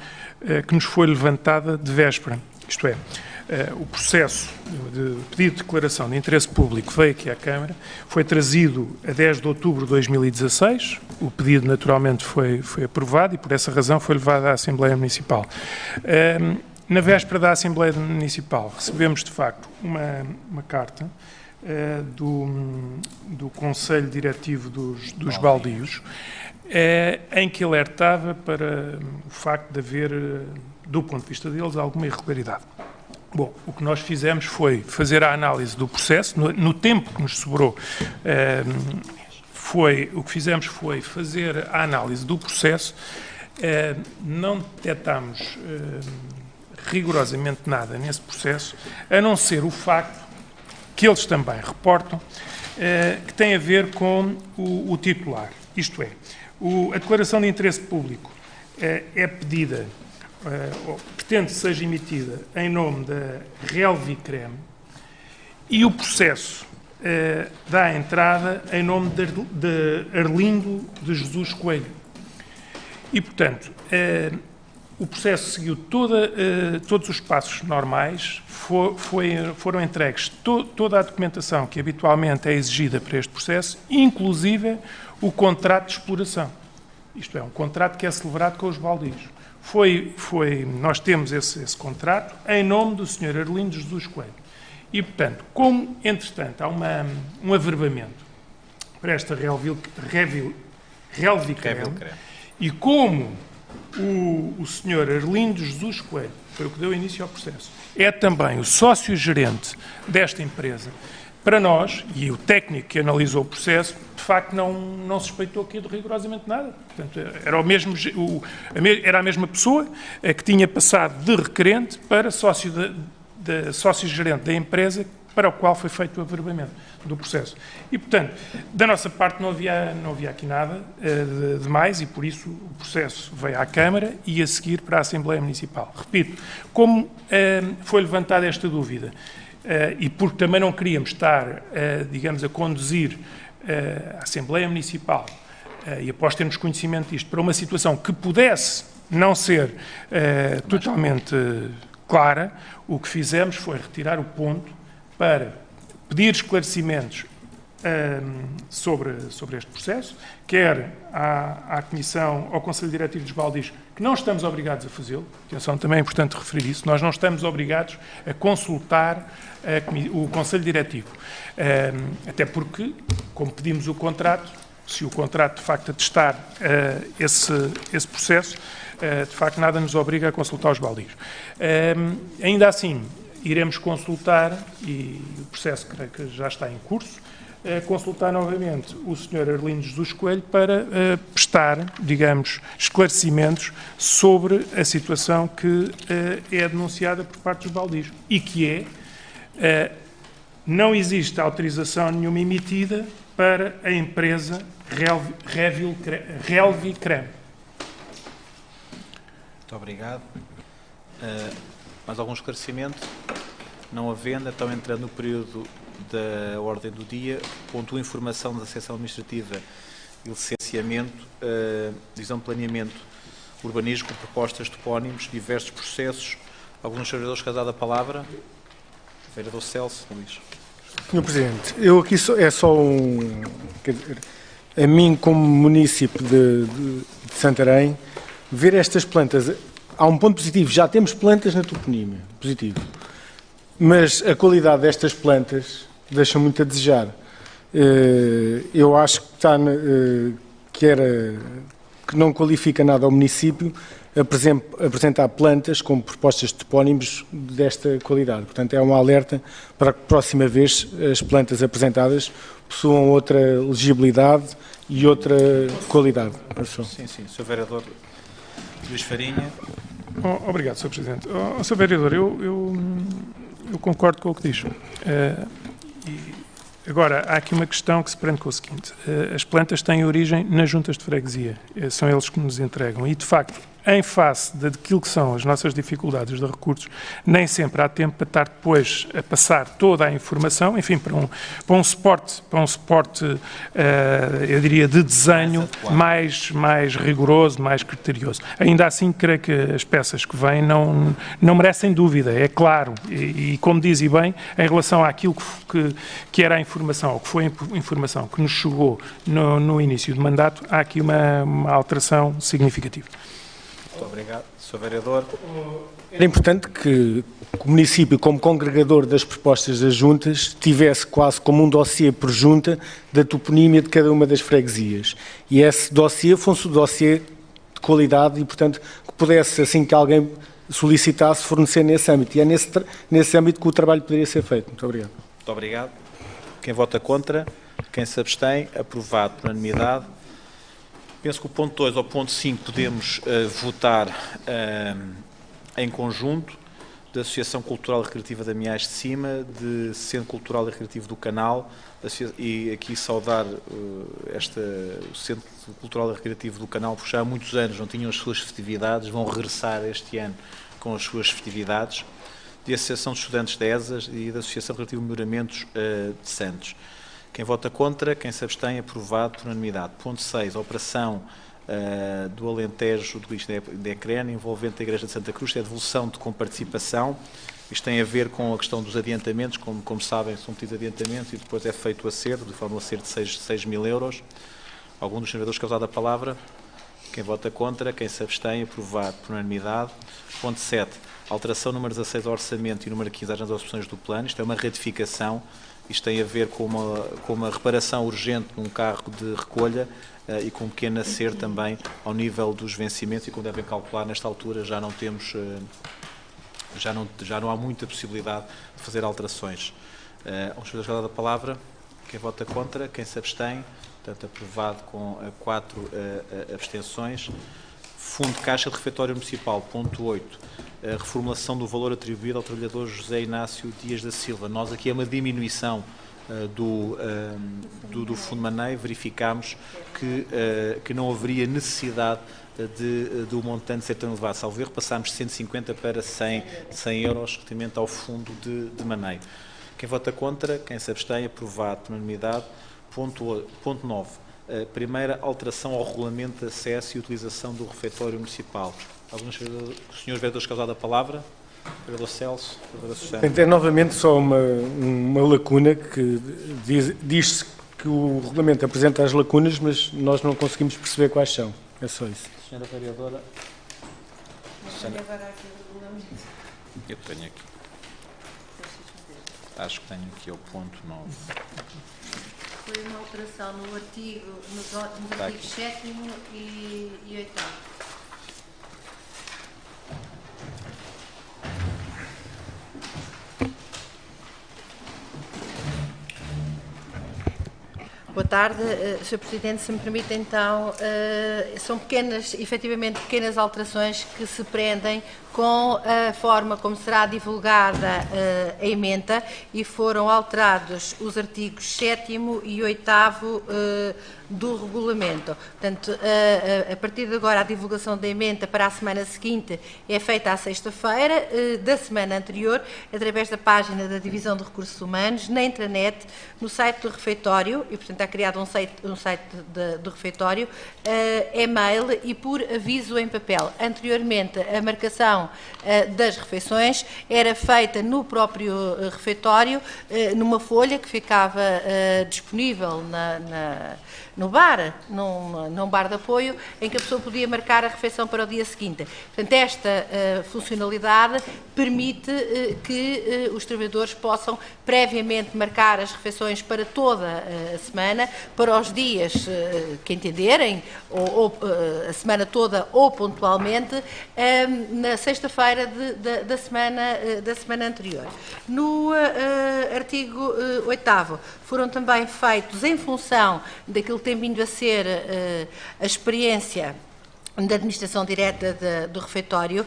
que nos foi levantada de véspera, isto é, o processo de pedido de declaração de interesse público veio aqui à Câmara, foi trazido a 10 de outubro de 2016, o pedido naturalmente foi aprovado e por essa razão foi levado à Assembleia Municipal. Na véspera da Assembleia Municipal recebemos de facto uma carta do Conselho Diretivo dos Baldios, em que alertava para o facto de haver, do ponto de vista deles, alguma irregularidade. Bom, o que nós fizemos foi fazer a análise do processo, no tempo que nos sobrou, o que fizemos foi fazer a análise do processo, não detectámos rigorosamente nada nesse processo, a não ser o facto que eles também reportam, que tem a ver com o titular, isto é, a declaração de interesse público é pedida, ou pretende que seja emitida em nome da Relvicrem, e o processo dá entrada em nome de Arlindo de Jesus Coelho. E, portanto, o processo seguiu todos os passos normais, foram entregues toda a documentação que habitualmente é exigida para este processo, inclusive o contrato de exploração. Isto é, um contrato que é celebrado com os baldios. Nós temos esse contrato em nome do Sr. Arlindo Jesus Coelho. E, portanto, como, entretanto, há um averbamento para esta Relvicrem, e como o Sr. Arlindo Jesus Coelho foi o que deu início ao processo, é também o sócio-gerente desta empresa, para nós, e o técnico que analisou o processo, de facto não suspeitou aqui de rigorosamente nada. Portanto, era a mesma pessoa que tinha passado de requerente para sócio-gerente da empresa para o qual foi feito o averbamento do processo. E, portanto, da nossa parte não havia aqui nada de mais e, por isso, o processo veio à Câmara e, a seguir, para a Assembleia Municipal. Repito, como foi levantada esta dúvida, e porque também não queríamos estar, digamos, a conduzir a Assembleia Municipal, e após termos conhecimento disto, para uma situação que pudesse não ser totalmente clara, o que fizemos foi retirar o ponto para pedir esclarecimentos sobre este processo, quer à Comissão, ao Conselho Diretivo dos Baldios, que não estamos obrigados a fazê-lo, atenção, também é importante referir isso, nós não estamos obrigados a consultar o Conselho Diretivo, até porque, como pedimos o contrato, se o contrato de facto atestar esse processo, de facto nada nos obriga a consultar os baldios. Ainda assim, iremos consultar, e o processo creio que já está em curso, consultar novamente o Sr. Arlindo Jesus Coelho para prestar, digamos, esclarecimentos sobre a situação que é denunciada por parte dos baldios e que não existe autorização nenhuma emitida para a empresa Relvicrem. Muito obrigado. Mais algum esclarecimento? Não havendo, então entrando no período da ordem do dia, ponto 1, informação da seção administrativa e licenciamento, divisão de planeamento, urbanismo, propostas, topónimos, diversos processos. Alguns servidores que dado a palavra? Vereador Celso, Luís. Sr. Presidente, eu aqui é só quer dizer, a mim como município de Santarém, ver estas plantas, há um ponto positivo, já temos plantas na toponímia, positivo, mas a qualidade destas plantas deixa muito a desejar. Eu acho que que não qualifica nada ao município apresentar plantas com propostas de topónimos desta qualidade. Portanto, é um alerta para que, próxima vez, as plantas apresentadas possuam outra legibilidade e outra qualidade. Sim, Sr. Vereador Luís Farinha. Obrigado, Sr. Presidente. Sr. Vereador, eu concordo com o que diz. Agora, há aqui uma questão que se prende com o seguinte. As plantas têm origem nas juntas de freguesia. São eles que nos entregam. E, de facto, em face daquilo que são as nossas dificuldades de recursos, nem sempre há tempo para estar depois a passar toda a informação, enfim, para um suporte, eu diria, de desenho mais rigoroso, mais criterioso. Ainda assim, creio que as peças que vêm não merecem dúvida, é claro. E como diz e bem, em relação àquilo que era a informação, ou que foi a informação que nos chegou no início do mandato, há aqui uma alteração significativa. Muito obrigado. Sr. Vereador. Era importante que o município, como congregador das propostas das juntas, tivesse quase como um dossiê por junta da toponímia de cada uma das freguesias. E esse dossiê fosse um dossiê de qualidade e, portanto, que pudesse, assim que alguém solicitasse, fornecer nesse âmbito. E é nesse âmbito que o trabalho poderia ser feito. Muito obrigado. Muito obrigado. Quem vota contra? Quem se abstém? Aprovado por unanimidade. Penso que o ponto 2 ou ponto 5 podemos votar em conjunto, da Associação Cultural e Recreativa de Amiais de Cima, de Centro Cultural e Recreativo do Canal, e aqui saudar o Centro Cultural e Recreativo do Canal, porque já há muitos anos não tinham as suas festividades, vão regressar este ano com as suas festividades, da Associação de Estudantes de ESAS e da Associação Recreativa de Melhoramentos de Santos. Quem vota contra, quem se abstém, aprovado por unanimidade. Ponto 6, operação do Alentejo do Luís de Ecrene, envolvente a Igreja de Santa Cruz, é devolução de comparticipação. Isto tem a ver com a questão dos adiantamentos, como sabem, são pedidos adiantamentos e depois é feito o acerto, de forma a acerto de 6.000 euros. Algum dos senadores quer usar a palavra? Quem vota contra, quem se abstém, aprovado por unanimidade. Ponto 7, alteração número 16 ao orçamento e número 15 às opções do plano. Isto é uma ratificação. Isto tem a ver com uma reparação urgente num carro de recolha e com um pequeno acerto também ao nível dos vencimentos e, como devem calcular, nesta altura já não temos, já não há muita possibilidade de fazer alterações. Vamos fazer a jogada da palavra. Quem vota contra, quem se abstém, portanto aprovado com 4 abstenções. Fundo de Caixa de Refeitório Municipal, ponto 8. A reformulação do valor atribuído ao trabalhador José Inácio Dias da Silva. Nós aqui é uma diminuição do Fundo Manei, verificámos que não haveria necessidade do montante ser tão elevado. Salvo erro, passámos de 150 para 100 euros relativamente ao Fundo de Manei. Quem vota contra, quem se abstém, aprovado por unanimidade. Ponto 9. Primeira alteração ao regulamento de acesso e utilização do refeitório municipal. Alguns senhores vereadores que usaram a palavra? Vereador Celso, vereadora Susana. É novamente só uma lacuna que diz-se que o regulamento apresenta as lacunas, mas nós não conseguimos perceber quais são. É só isso. Senhora vereadora. Eu tenho aqui. Acho que tenho aqui o ponto 9. Foi uma alteração no artigo, nos artigos 7º e 8º. Boa tarde, Sr. Presidente. Se me permite, então, são efetivamente pequenas alterações que se prendem com a forma como será divulgada a emenda e foram alterados os artigos 7º e 8º do regulamento. Portanto, a partir de agora, a divulgação da emenda para a semana seguinte é feita à sexta-feira da semana anterior, através da página da Divisão de Recursos Humanos, na intranet, no site do refeitório, e, portanto, há criado um site do refeitório, e-mail e por aviso em papel. Anteriormente, a marcação das refeições era feita no próprio refeitório, numa folha que ficava disponível no bar, num bar de apoio, em que a pessoa podia marcar a refeição para o dia seguinte. Portanto, esta funcionalidade permite que os trabalhadores possam previamente marcar as refeições para toda a semana, para os dias que entenderem, ou a semana toda ou pontualmente, na sexta-feira da semana anterior. No artigo 8º, foram também feitos, em função daquilo que tem vindo a ser a experiência da administração direta do refeitório,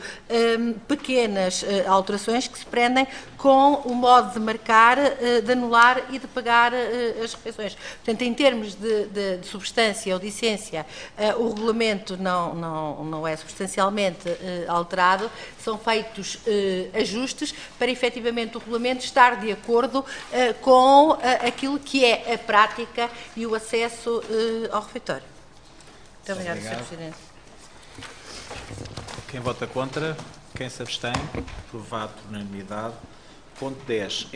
pequenas alterações que se prendem com o modo de marcar, de anular e de pagar as refeições. Portanto, em termos de substância ou de essência, o regulamento não é substancialmente alterado, são feitos ajustes para efetivamente o regulamento estar de acordo com aquilo que é a prática e o acesso ao refeitório. Muito obrigada, Sr. Presidente. Quem vota contra? Quem se abstém? Aprovado por unanimidade. Ponto 10.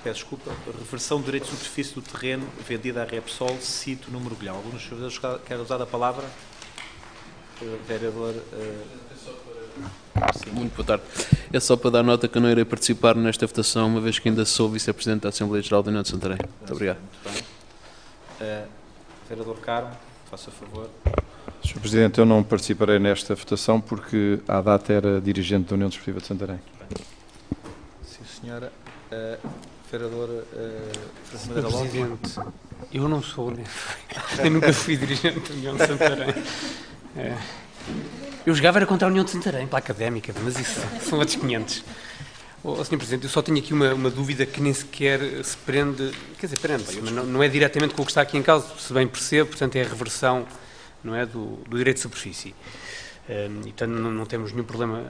Peço desculpa. Reversão de direito de superfície do terreno vendida à Repsol, cito no Mergulhão. Algum dos senhores quer usar a palavra? Vereador. Muito boa tarde. É só para dar nota que eu não irei participar nesta votação, uma vez que ainda sou Vice-Presidente da Assembleia Geral da União de Santarém. Muito obrigado. Muito bem. Vereador Carmo, faça favor. Sr. Presidente, eu não participarei nesta votação porque à data era dirigente da União Desportiva de Santarém. Sim, senhora. Vereador Sr. Presidente, eu não sou, eu nunca fui dirigente da União de Santarém. Eu jogava era contra a União de Santarém, pela académica, mas isso são outros 500. Sr. Presidente, eu só tenho aqui uma dúvida que nem sequer se prende, quer dizer, prende-se, mas não é diretamente com o que está aqui em causa, se bem percebo, portanto é a reversão, não é, do direito de superfície. E, portanto, não temos nenhum problema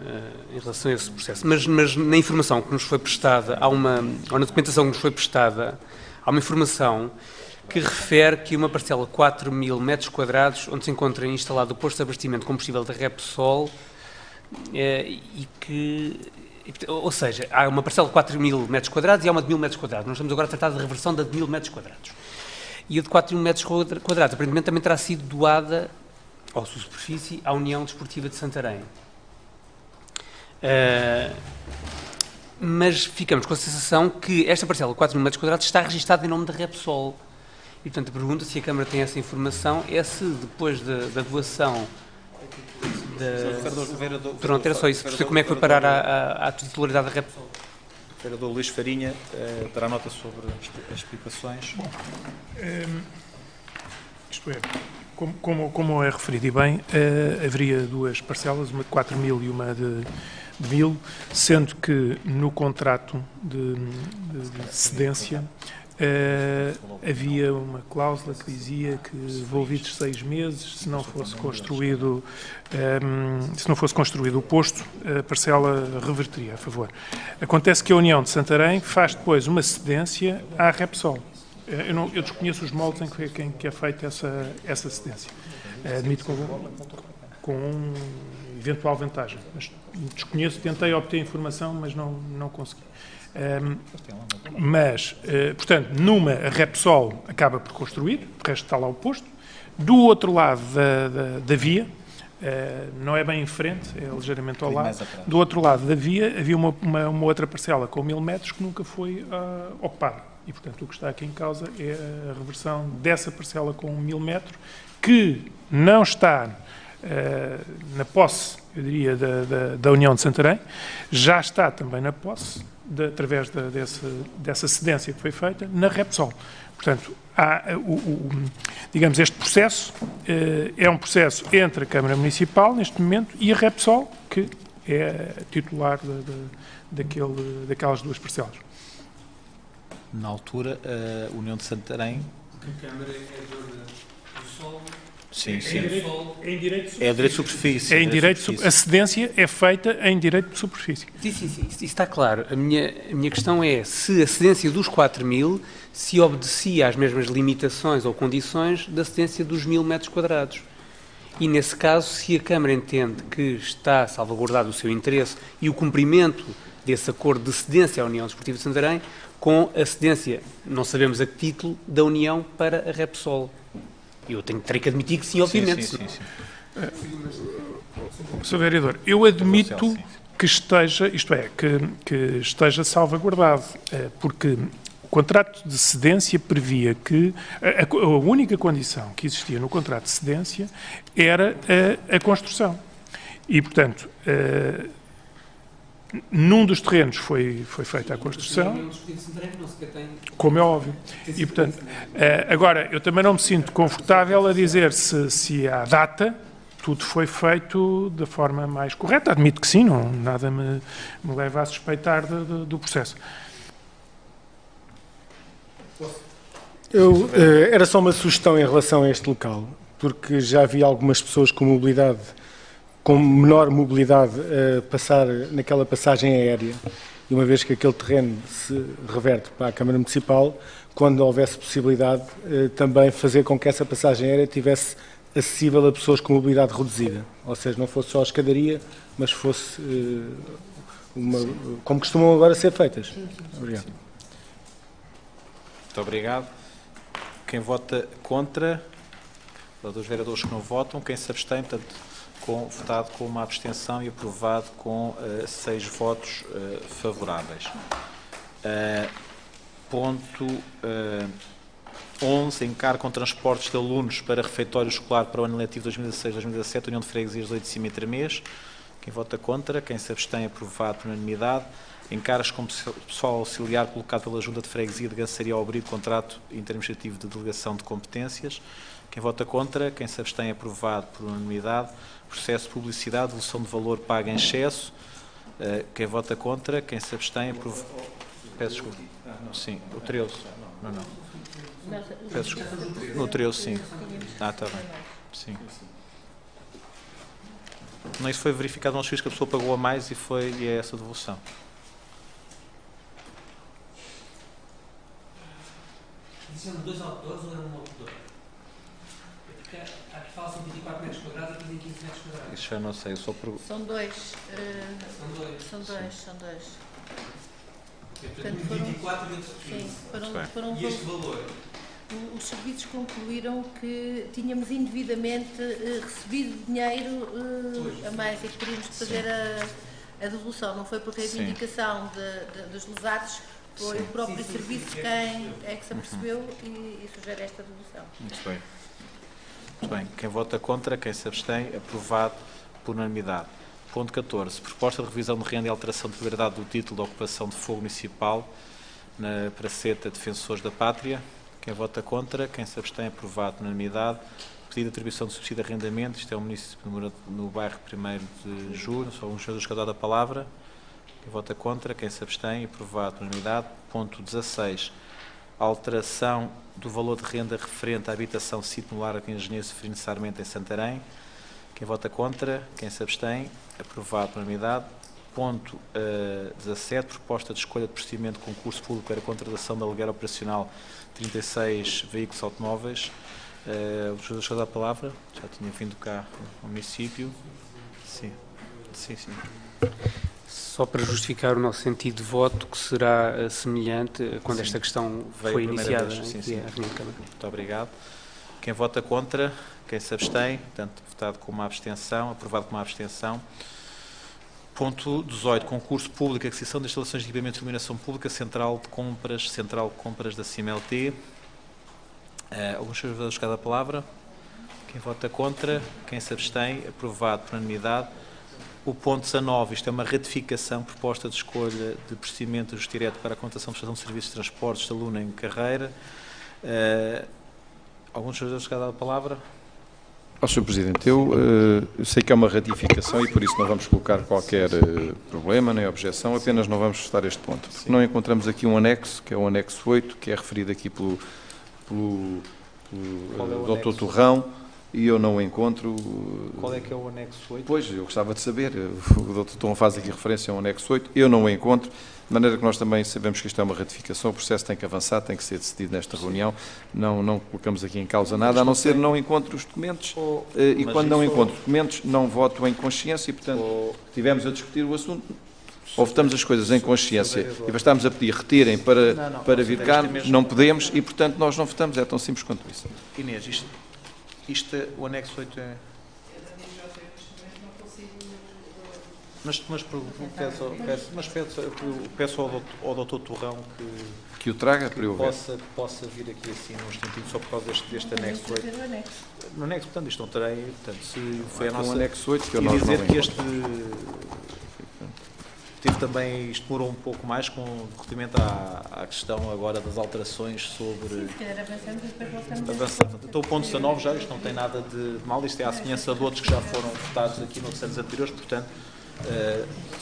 em relação a esse processo. Mas na informação que nos foi prestada, ou na documentação que nos foi prestada, há uma informação que refere que uma parcela de 4.000 metros quadrados, onde se encontra instalado o posto de abastecimento de combustível da Repsol, e que... Ou seja, há uma parcela de 4.000 metros quadrados e há uma de 1.000 metros quadrados. Nós estamos agora a tratar de reversão da de 1.000 metros quadrados. E a de 4.000 metros quadrados, aparentemente, também terá sido doada, à sua superfície, à União Desportiva de Santarém. Mas ficamos com a sensação que esta parcela de 4.000 metros quadrados está registada em nome da Repsol. E, portanto, a pergunta, se a Câmara tem essa informação, é se depois da doação... Pronto, era só isso. Perceber como é que foi parar à titularidade da Repsol. Vereador Luís Farinha, dará nota sobre as explicações. Bom, isto é, como é referido e bem, haveria duas parcelas, uma de 4.000 e uma de 1.000, sendo que no contrato de cedência havia uma cláusula que dizia que devolvidos 6 meses, se não fosse construído o posto, a parcela reverteria a favor. Acontece que a União de Santarém faz depois uma cedência à Repsol. Eu desconheço os moldes em que é feita essa cedência. Admito com 1 eventual vantagem. Mas desconheço, tentei obter informação, mas não consegui. Portanto, numa a Repsol acaba por construir, o resto está lá o posto. Do outro lado da via, não é bem em frente, é ligeiramente ao lado. Do outro lado da via havia uma outra parcela com 1000 metros que nunca foi ocupada. E, portanto, o que está aqui em causa é a reversão dessa parcela com 1000 metros, que não está na posse, eu diria, da União de Santarém, já está também na posse, através dessa cedência que foi feita, na Repsol. Portanto, digamos, este processo é um processo entre a Câmara Municipal, neste momento, e a Repsol, que é titular daquelas duas parcelas. Na altura, a União de Santarém... A Câmara é dona do solo. Sim, sim. É em direito de superfície. É direito de superfície. É em direito de a cedência é feita em direito de superfície. Sim, isso está claro. A minha questão é se a cedência dos 4.000 se obedecia às mesmas limitações ou condições da cedência dos 1000 metros quadrados. E, nesse caso, se a Câmara entende que está salvaguardado o seu interesse e o cumprimento desse acordo de cedência à União Desportiva de Santarém com a cedência, não sabemos a que título, da União para a Repsol. Eu terei que admitir que sim, obviamente. Sim. Sr. Vereador, eu admito que esteja, isto é, que esteja salvaguardado, porque o contrato de cedência previa que a única condição que existia no contrato de cedência era a construção. E, portanto, num dos terrenos foi feita a construção, como é óbvio. E, portanto, agora, eu também não me sinto confortável a dizer se à data tudo foi feito da forma mais correta. Admito que sim, nada me leva a suspeitar do processo. Era só uma sugestão em relação a este local, porque já vi algumas pessoas com menor mobilidade a passar naquela passagem aérea, e uma vez que aquele terreno se reverte para a Câmara Municipal, quando houvesse possibilidade, também fazer com que essa passagem aérea estivesse acessível a pessoas com mobilidade reduzida, ou seja, não fosse só a escadaria, mas fosse como costumam agora ser feitas. Obrigado. Muito obrigado. Quem vota contra? Dos vereadores que não votam. Quem se abstém? Portanto, votado com uma abstenção e aprovado com 6 votos favoráveis. Ponto 11. Encargo com transportes de alunos para refeitório escolar para o ano letivo 2016-2017, União de Freguesias de 8 de Cima e Tremês. Quem vota contra? Quem se abstém? Aprovado por unanimidade. Encargos como pessoal auxiliar colocado pela Junta de Freguesia de Gançaria ao abrigo, contrato interministrativo de delegação de competências. Quem vota contra? Quem se abstém? Aprovado por unanimidade. Processo de publicidade, devolução de valor pago em excesso. Quem vota contra? Quem se abstém? Aprovado. Peço desculpa. Sim, o 13. Não. Peço desculpa. No 13, sim. Está bem. Sim. Não, isso foi verificado nos fios que a pessoa pagou a mais e é essa devolução. São 2 autores ou era um autor? Porque aqui fala 124 metros quadrados e aqui 15 metros quadrados. Isso já não sei, eu só pergunto. São dois. Portanto, 24 e outros 15. Sim, foram e este valor? Os serviços concluíram que tínhamos indevidamente recebido dinheiro a mais e que teríamos de fazer a devolução. Não foi por reivindicação dos lesados, foi o próprio serviço quem é que se apercebeu e sugere esta devolução. Muito bem. Quem vota contra, quem se abstém, aprovado por unanimidade. Ponto 14. Proposta de revisão de renda e alteração de liberdade do título de ocupação de fogo municipal na Praceta Defensores da Pátria. Quem vota contra, quem se abstém, aprovado por unanimidade. Pedido de atribuição de subsídio de arrendamento. Isto é o município no bairro 1º de Julho. Só um senhor que dá a palavra. Quem vota contra, quem se abstém, aprovado por unanimidade. Ponto 16. Alteração do valor de renda referente à habitação sítio no lar de Engenheiro Severino Sarmento em Santarém. Quem vota contra, quem se abstém, aprovado por unanimidade. Ponto 17. Proposta de escolha de procedimento de concurso público para a contratação de aluguer operacional 36 veículos automóveis. O senhor deixou dar a palavra, já tinha vindo cá ao município. Sim, Sim, sim. Só para justificar o nosso sentido de voto, que será semelhante quando Sim. esta questão Veio foi a primeira iniciada vez. Sim, aqui sim. à Avenida Câmara. Muito obrigado. Quem vota contra? Quem se abstém? Portanto, votado com uma abstenção, aprovado com uma abstenção. Ponto 18. Concurso público, aquisição de instalações de equipamento de iluminação pública, Central de Compras da CIMLT. Alguns senhores cada palavra. Quem vota contra? Quem se abstém? Aprovado por unanimidade. O ponto 19, isto é uma ratificação, proposta de escolha de procedimento de ajuste direto para a contratação de prestação de serviços de transportes de aluno em carreira. Alguns senhores cada palavra. Sr. Presidente, eu sei que é uma ratificação e por isso não vamos colocar qualquer problema nem objeção, apenas não vamos estar este ponto. Porque não encontramos aqui um anexo, que é o anexo 8, que é referido aqui pelo Dr. Torrão, e eu não o encontro. Qual é que é o anexo 8? Pois, eu gostava de saber. O Dr. Torrão faz aqui referência a um anexo 8, eu não o encontro, de maneira que nós também sabemos que isto é uma ratificação, o processo tem que avançar, tem que ser decidido nesta reunião, não colocamos aqui em causa nada, a não ser não encontro os documentos, e quando não encontro documentos, não voto em consciência, e, portanto, estivemos a discutir o assunto, ou votamos as coisas em consciência, e bastámos a pedir retirem para vir cá, não podemos, e, portanto, nós não votamos, é tão simples quanto isso. Inês, o anexo 8 é... Mas peço ao Dr. Torrão que o traga para eu ver. Possa vir aqui assim num instantinho só por causa deste anexo 8. No anexo, portanto, isto não terei, portanto, se foi a nossa... Um anexo 8 que eu não dizer que encontro. este... Teve também, isto demorou um pouco mais relativamente à questão agora das alterações sobre... Então o ponto 19 já, isto não tem nada de mal, isto é à semelhança de outros que já foram votados aqui nos anos anteriores, portanto,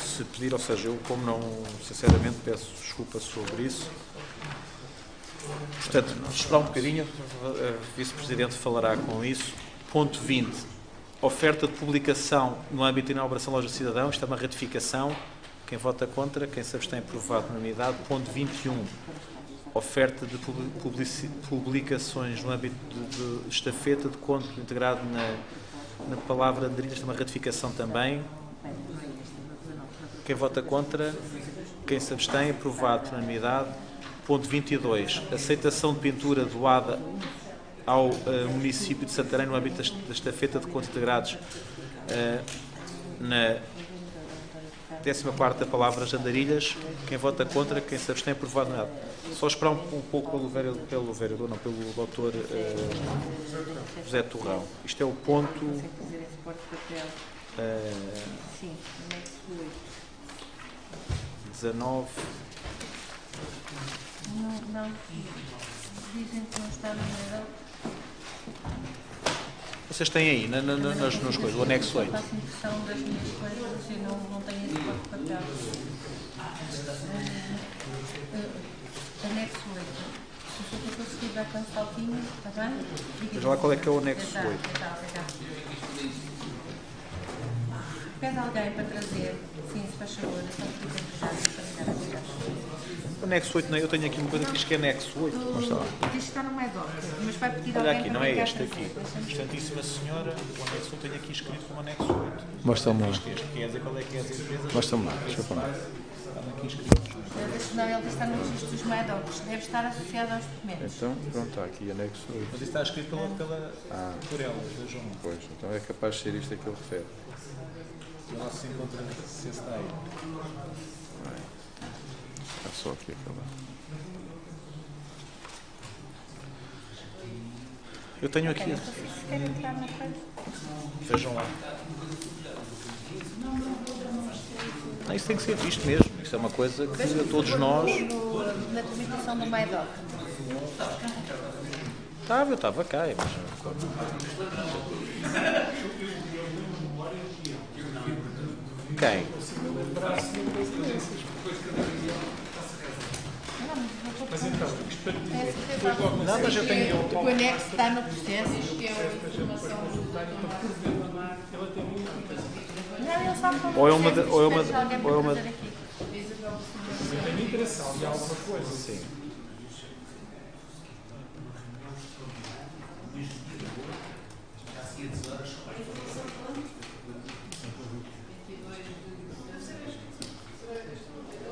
se pedir, ou seja, eu como não, sinceramente, peço desculpa sobre isso. Portanto, vamos esperar um bocadinho, a Vice-Presidente falará com isso. Ponto 20, oferta de publicação no âmbito de inauguração da Loja Cidadão, isto é uma ratificação. Quem vota contra, quem se abstém, aprovado por unanimidade. Ponto 21, oferta de publicações no âmbito de estafeta de conto integrado na palavra aderir, isto é uma ratificação também. Quem vota contra, quem se abstém, aprovado por unanimidade. Ponto 22, aceitação de pintura doada ao município de Santarém no âmbito da estafeta de contos integrados na 14ª palavra Jandarilhas. Quem vota contra, quem se abstém, aprovado nada. Só esperar um pouco pelo vereador, não, pelo Dr. José Torrão. Isto é o ponto... Sim, 19... Não, dizem que não está no meio. Vocês têm aí, nas coisas, o anexo 8. Eu faço impressão das minhas coisas e não tenho esse corpo de papel. Anexo 8. Se eu conseguir dar com um saltinho, está bem? Veja lá qual é que é o anexo 8. Pede alguém para trazer, sim, se faz favor, só para já para ligar O anexo 8, não, eu tenho aqui uma coisa que diz que é anexo 8. Mostra lá. Diz que está no MEDOC, mas vai pedir Olha alguém aqui, para não é ligar este para aqui. si. Excelentíssima senhora, o anexo 8 tenho aqui escrito como anexo 8. Mostra-me lá. Este, quer dizer qual é que é as empresas? Mostra-me lá, deixa eu falar. Está aqui escrito. Não, ele diz que está no registro dos MEDOCs, deve estar associado aos documentos. Então, pronto, está aqui anexo 8. Mas isso está escrito por elas, vejam. Pois, então é capaz de ser isto a que ele refere. O nosso encontro se está aí. Está só aqui acabar. Eu tenho aqui. Se querem entrar na coisa. Vejam lá. Não, isso tem que ser visto mesmo. Isso é uma coisa que a todos nós. Na tramitação do MEDOC. Eu estava cá, mas. Quem? Não, mas eu tenho. O anexo está no processo, que é a informação do Não, ele sabe como Ou é uma. Tem interesse em alguma coisa. Sim.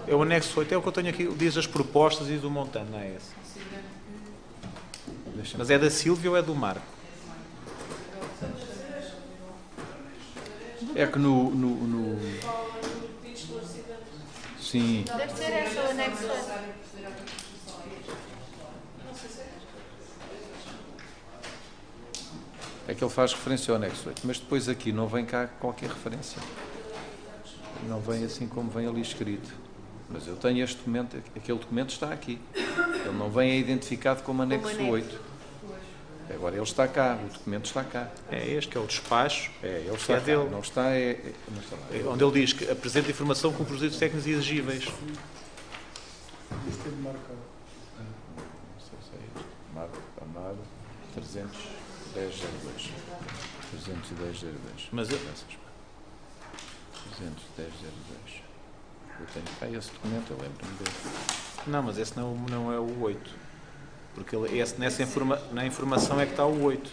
É o anexo 8, é o que eu tenho aqui, diz as propostas e do montante, não é esse? Mas é da Sílvia ou é do Marco? É que no... Sim. Deve ser essa o anexo 8. É que ele faz referência ao anexo 8, mas depois aqui não vem cá qualquer referência. Não vem assim como vem ali escrito. Mas eu tenho este documento, aquele documento está aqui. Ele não vem identificado como anexo 8. Agora ele está cá, o documento está cá. É este que é o despacho, Ele está é cá. dele. Não está, não está lá. Onde ele diz que apresenta informação com procedimentos técnicos exigíveis. Isto é de marcar. Não sei se é isto. Marco, Amado, 31002. 31002. Mas eu, 31002. Eu tenho cá esse documento, eu lembro-me dele. não, mas esse não é o 8. Porque na informação é que está o 8.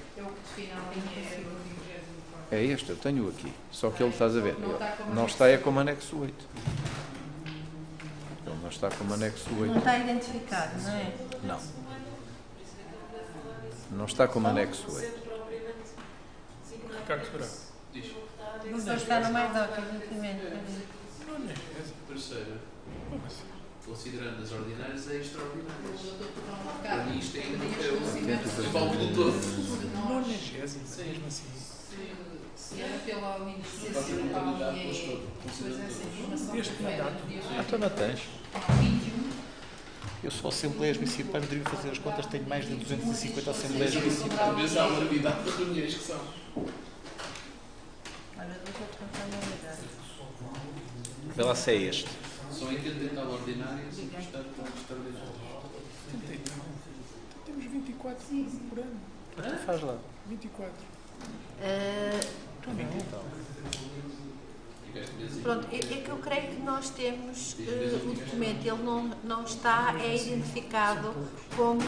É este, eu tenho aqui. Só que ele, estás a ver, não está é como anexo 8. Ele não está como anexo Não 8. está identificado, não é? Não. Não está como anexo 8. Ricardo Será. Só está no MyDoc, exatamente. Terceira. Considerando as ordinárias e extraordinárias. Para mim isto ainda é o palco do todo. Mesmo assim. Se era pela municipal e depois essa informação Este mandato. Tu não tens? Eu sou Assembleias Municipais, deveria fazer as contas, tenho mais de 250 Assembleias Municipais. Talvez há uma unidade de reuniões que são. Olha, deixa eu tentar me lembrar. Vê lá se é este. São 80 e tal ordinárias e o restante extraordinárias. Temos 24 por ano. Tu faz lá. 24. Pronto, é que eu creio que nós temos o documento, ele não está identificado como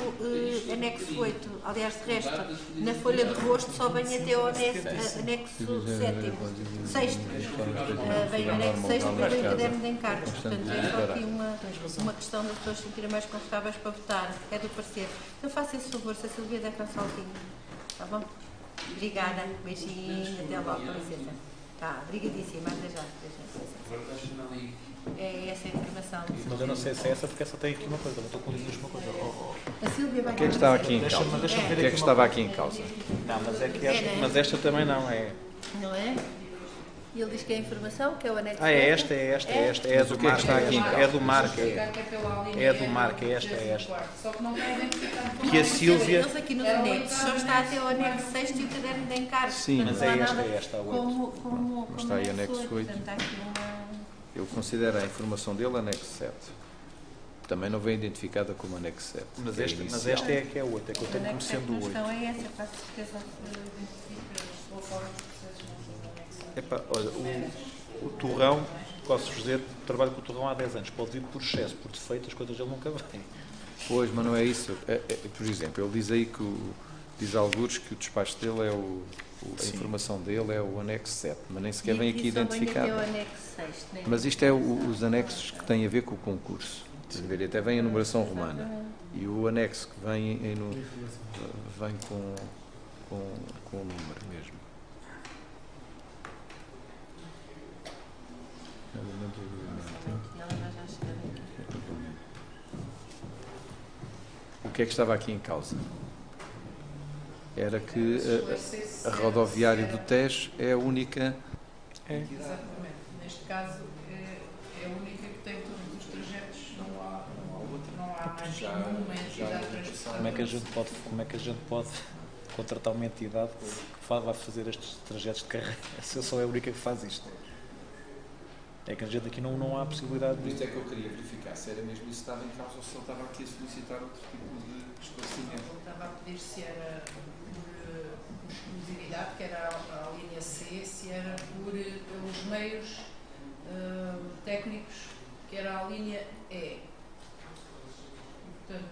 anexo 8. Aliás, de resto, na folha de rosto só vem até o anexo 7º, 6º. Vem o anexo 6º e vem o caderno de encargos. Portanto, é só aqui uma questão das pessoas se sentirem mais confortáveis para votar. É do parecer. Então faça esse favor, se a Silvia der um saltinho. Está bom? Obrigada. Beijinho. Até logo. Com licença. Tá, obrigadíssima. Até já. É essa a informação. Mas eu não sei se é essa, porque essa tem aqui uma coisa. Não estou com isso uma coisa. A Sílvia vai O que é que estava aqui em causa? Deixa-me O ver que é aqui que uma estava coisa. aqui em causa? Não, mas é que esta, mas esta também não é. Não é? E ele diz que é a informação, que é o anexo. É esta. É Mas do o que é que está aqui em causa? É do Marco. É do Marco, é esta. Só que não está identificado. Que a Sílvia. Eles aqui nos anexos só está até o anexo 6º e o caderno de encargos. Sim, portanto, mas não há é esta, nada é esta, a oito. como está aí anexo 8. Portanto, há aqui uma... Eu considero a informação dele anexo 7. Também não vem identificada como anexo 7. Mas que é esta, mas inicial. esta é que é a 8, é que eu tenho como anexo sendo a o 8. questão é essa, quase certeza que identifica a forma de processos não são anexados. Epá, olha, o Torrão, posso-vos dizer, trabalho com o Torrão há 10 anos. Pode vir por excesso, por defeito, as coisas dele nunca vêm. Pois, mas não é isso. Por exemplo, ele diz aí que diz algures que o despacho dele é a informação dele é o anexo 7, mas nem sequer vem aqui identificado. Só vem até o anexo 6, né? Mas isto é os anexos que têm a ver com o concurso. Estás a ver? Até vem a numeração romana. E o anexo que vem, vem com o número mesmo. O que é que estava aqui em causa? Era que a rodoviária do Tejo é a única. Exatamente. Neste caso, é a única que tem todos os trajetos, não há mais nenhuma entidade transversal. Como é que a gente pode contratar uma entidade que vai fazer estes trajetos de carreira? Se eu sou a única que faz isto. É que a gente aqui não há possibilidade de... Isto é que eu queria verificar, se era mesmo isso que estava em causa ou se ele estava aqui a solicitar outro tipo de esclarecimento. Ele estava a pedir se era por exclusividade, que era a linha C, se era pelos meios técnicos, que era a linha E. Portanto,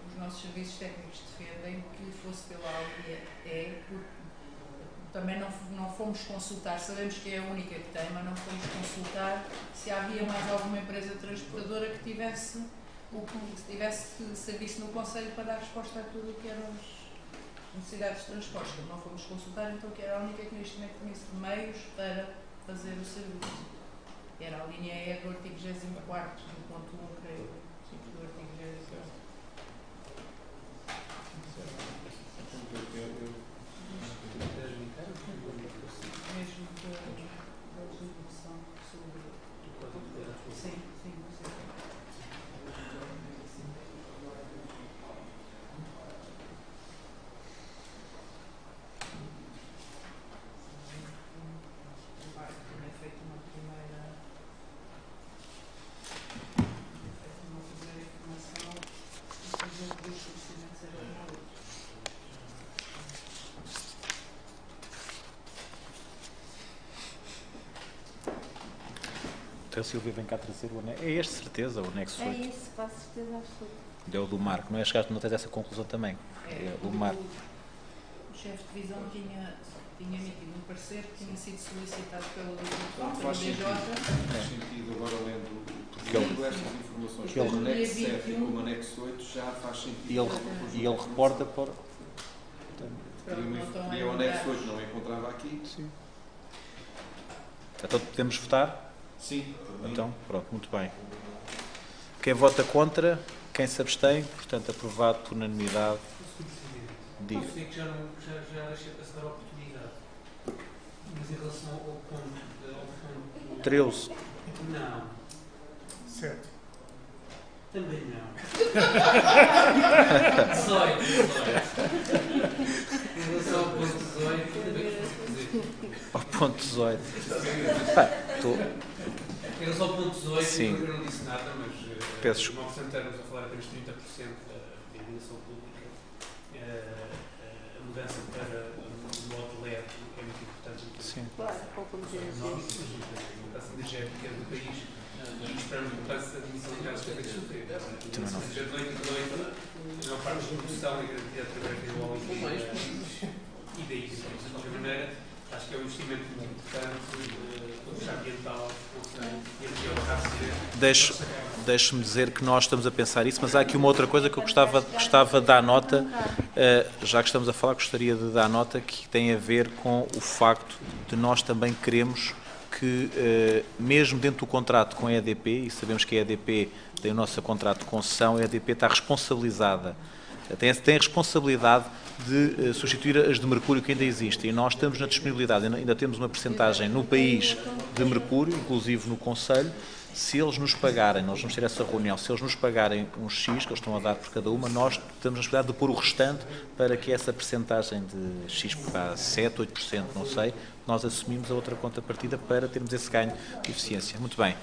os nossos serviços técnicos defendem que fosse pela linha E, também não fomos consultar, sabemos que é a única que tem, mas não fomos consultar se havia mais alguma empresa transportadora que tivesse serviço no Conselho para dar resposta a tudo o que eram as necessidades de transporte. Não fomos consultar, então, que era a única que neste momento tinha meios para fazer o serviço. Era a linha E do artigo 24º, do ponto 1, creio, do artigo 24º. Mesmo da resolução sobre... Sim, sim, sim. Então, Silvia, vem cá trazer o anexo. É este, certeza, o anexo 8. É isso, com certeza absoluta. É o do Marco, não é? Chegaste, não tens essa conclusão também? É o do Marco. O chefe de divisão tinha emitido um parecer que tinha sido solicitado pelo Não DJ. faz sentido agora lendo estas informações. que ele- O anexo 7 e como anexo 8 já faz sentido. E ele reporta para... Queria o anexo 8, não encontrava aqui. Sim. Então podemos votar? Sim. Então, pronto, muito bem. Quem vota contra, quem se abstém, portanto, aprovado por unanimidade. Diga. Posso dizer que já deixei passar a oportunidade, mas em relação ao ponto... 13. Não, Certo. também não. 18. Em relação ao ponto 18, ainda bem que foste dizer. Ao ponto 18. Em relação ao ponto 18, Sim. eu não disse nada, mas Peço não obstante a falar apenas 30% da iluminação pública, a mudança para o modo LED é muito importante. Sim. Claro, pouco me dizer Nós, a mudança energética do país, e esperamos a mudança da emissão de gases de efeito de estufa. Também não. De noite a noite, a maior parte da produção é garantida através da eólica e daí, de qualquer maneira, acho que é um investimento muito importante, ambiental, e aqui é o caso de... Deixe-me dizer que nós estamos a pensar isso, mas há aqui uma outra coisa que eu gostava de dar nota, já que estamos a falar, gostaria de dar nota, que tem a ver com o facto de nós também queremos que, mesmo dentro do contrato com a EDP, e sabemos que a EDP tem o nosso contrato de concessão, a EDP está responsabilizada, tem a responsabilidade de substituir as de mercúrio que ainda existem, e nós estamos na disponibilidade, ainda temos uma percentagem no país de mercúrio, inclusive no Conselho. Se eles nos pagarem, nós vamos ter essa reunião, se eles nos pagarem um X, que eles estão a dar por cada uma, nós temos a possibilidade de pôr o restante para que essa percentagem de X, 7, 8%, não sei, nós assumimos a outra contrapartida para termos esse ganho de eficiência. Muito bem.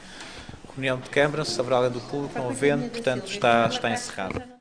Reunião de Câmara, se haverá alguém do público, não havendo, portanto está encerrado.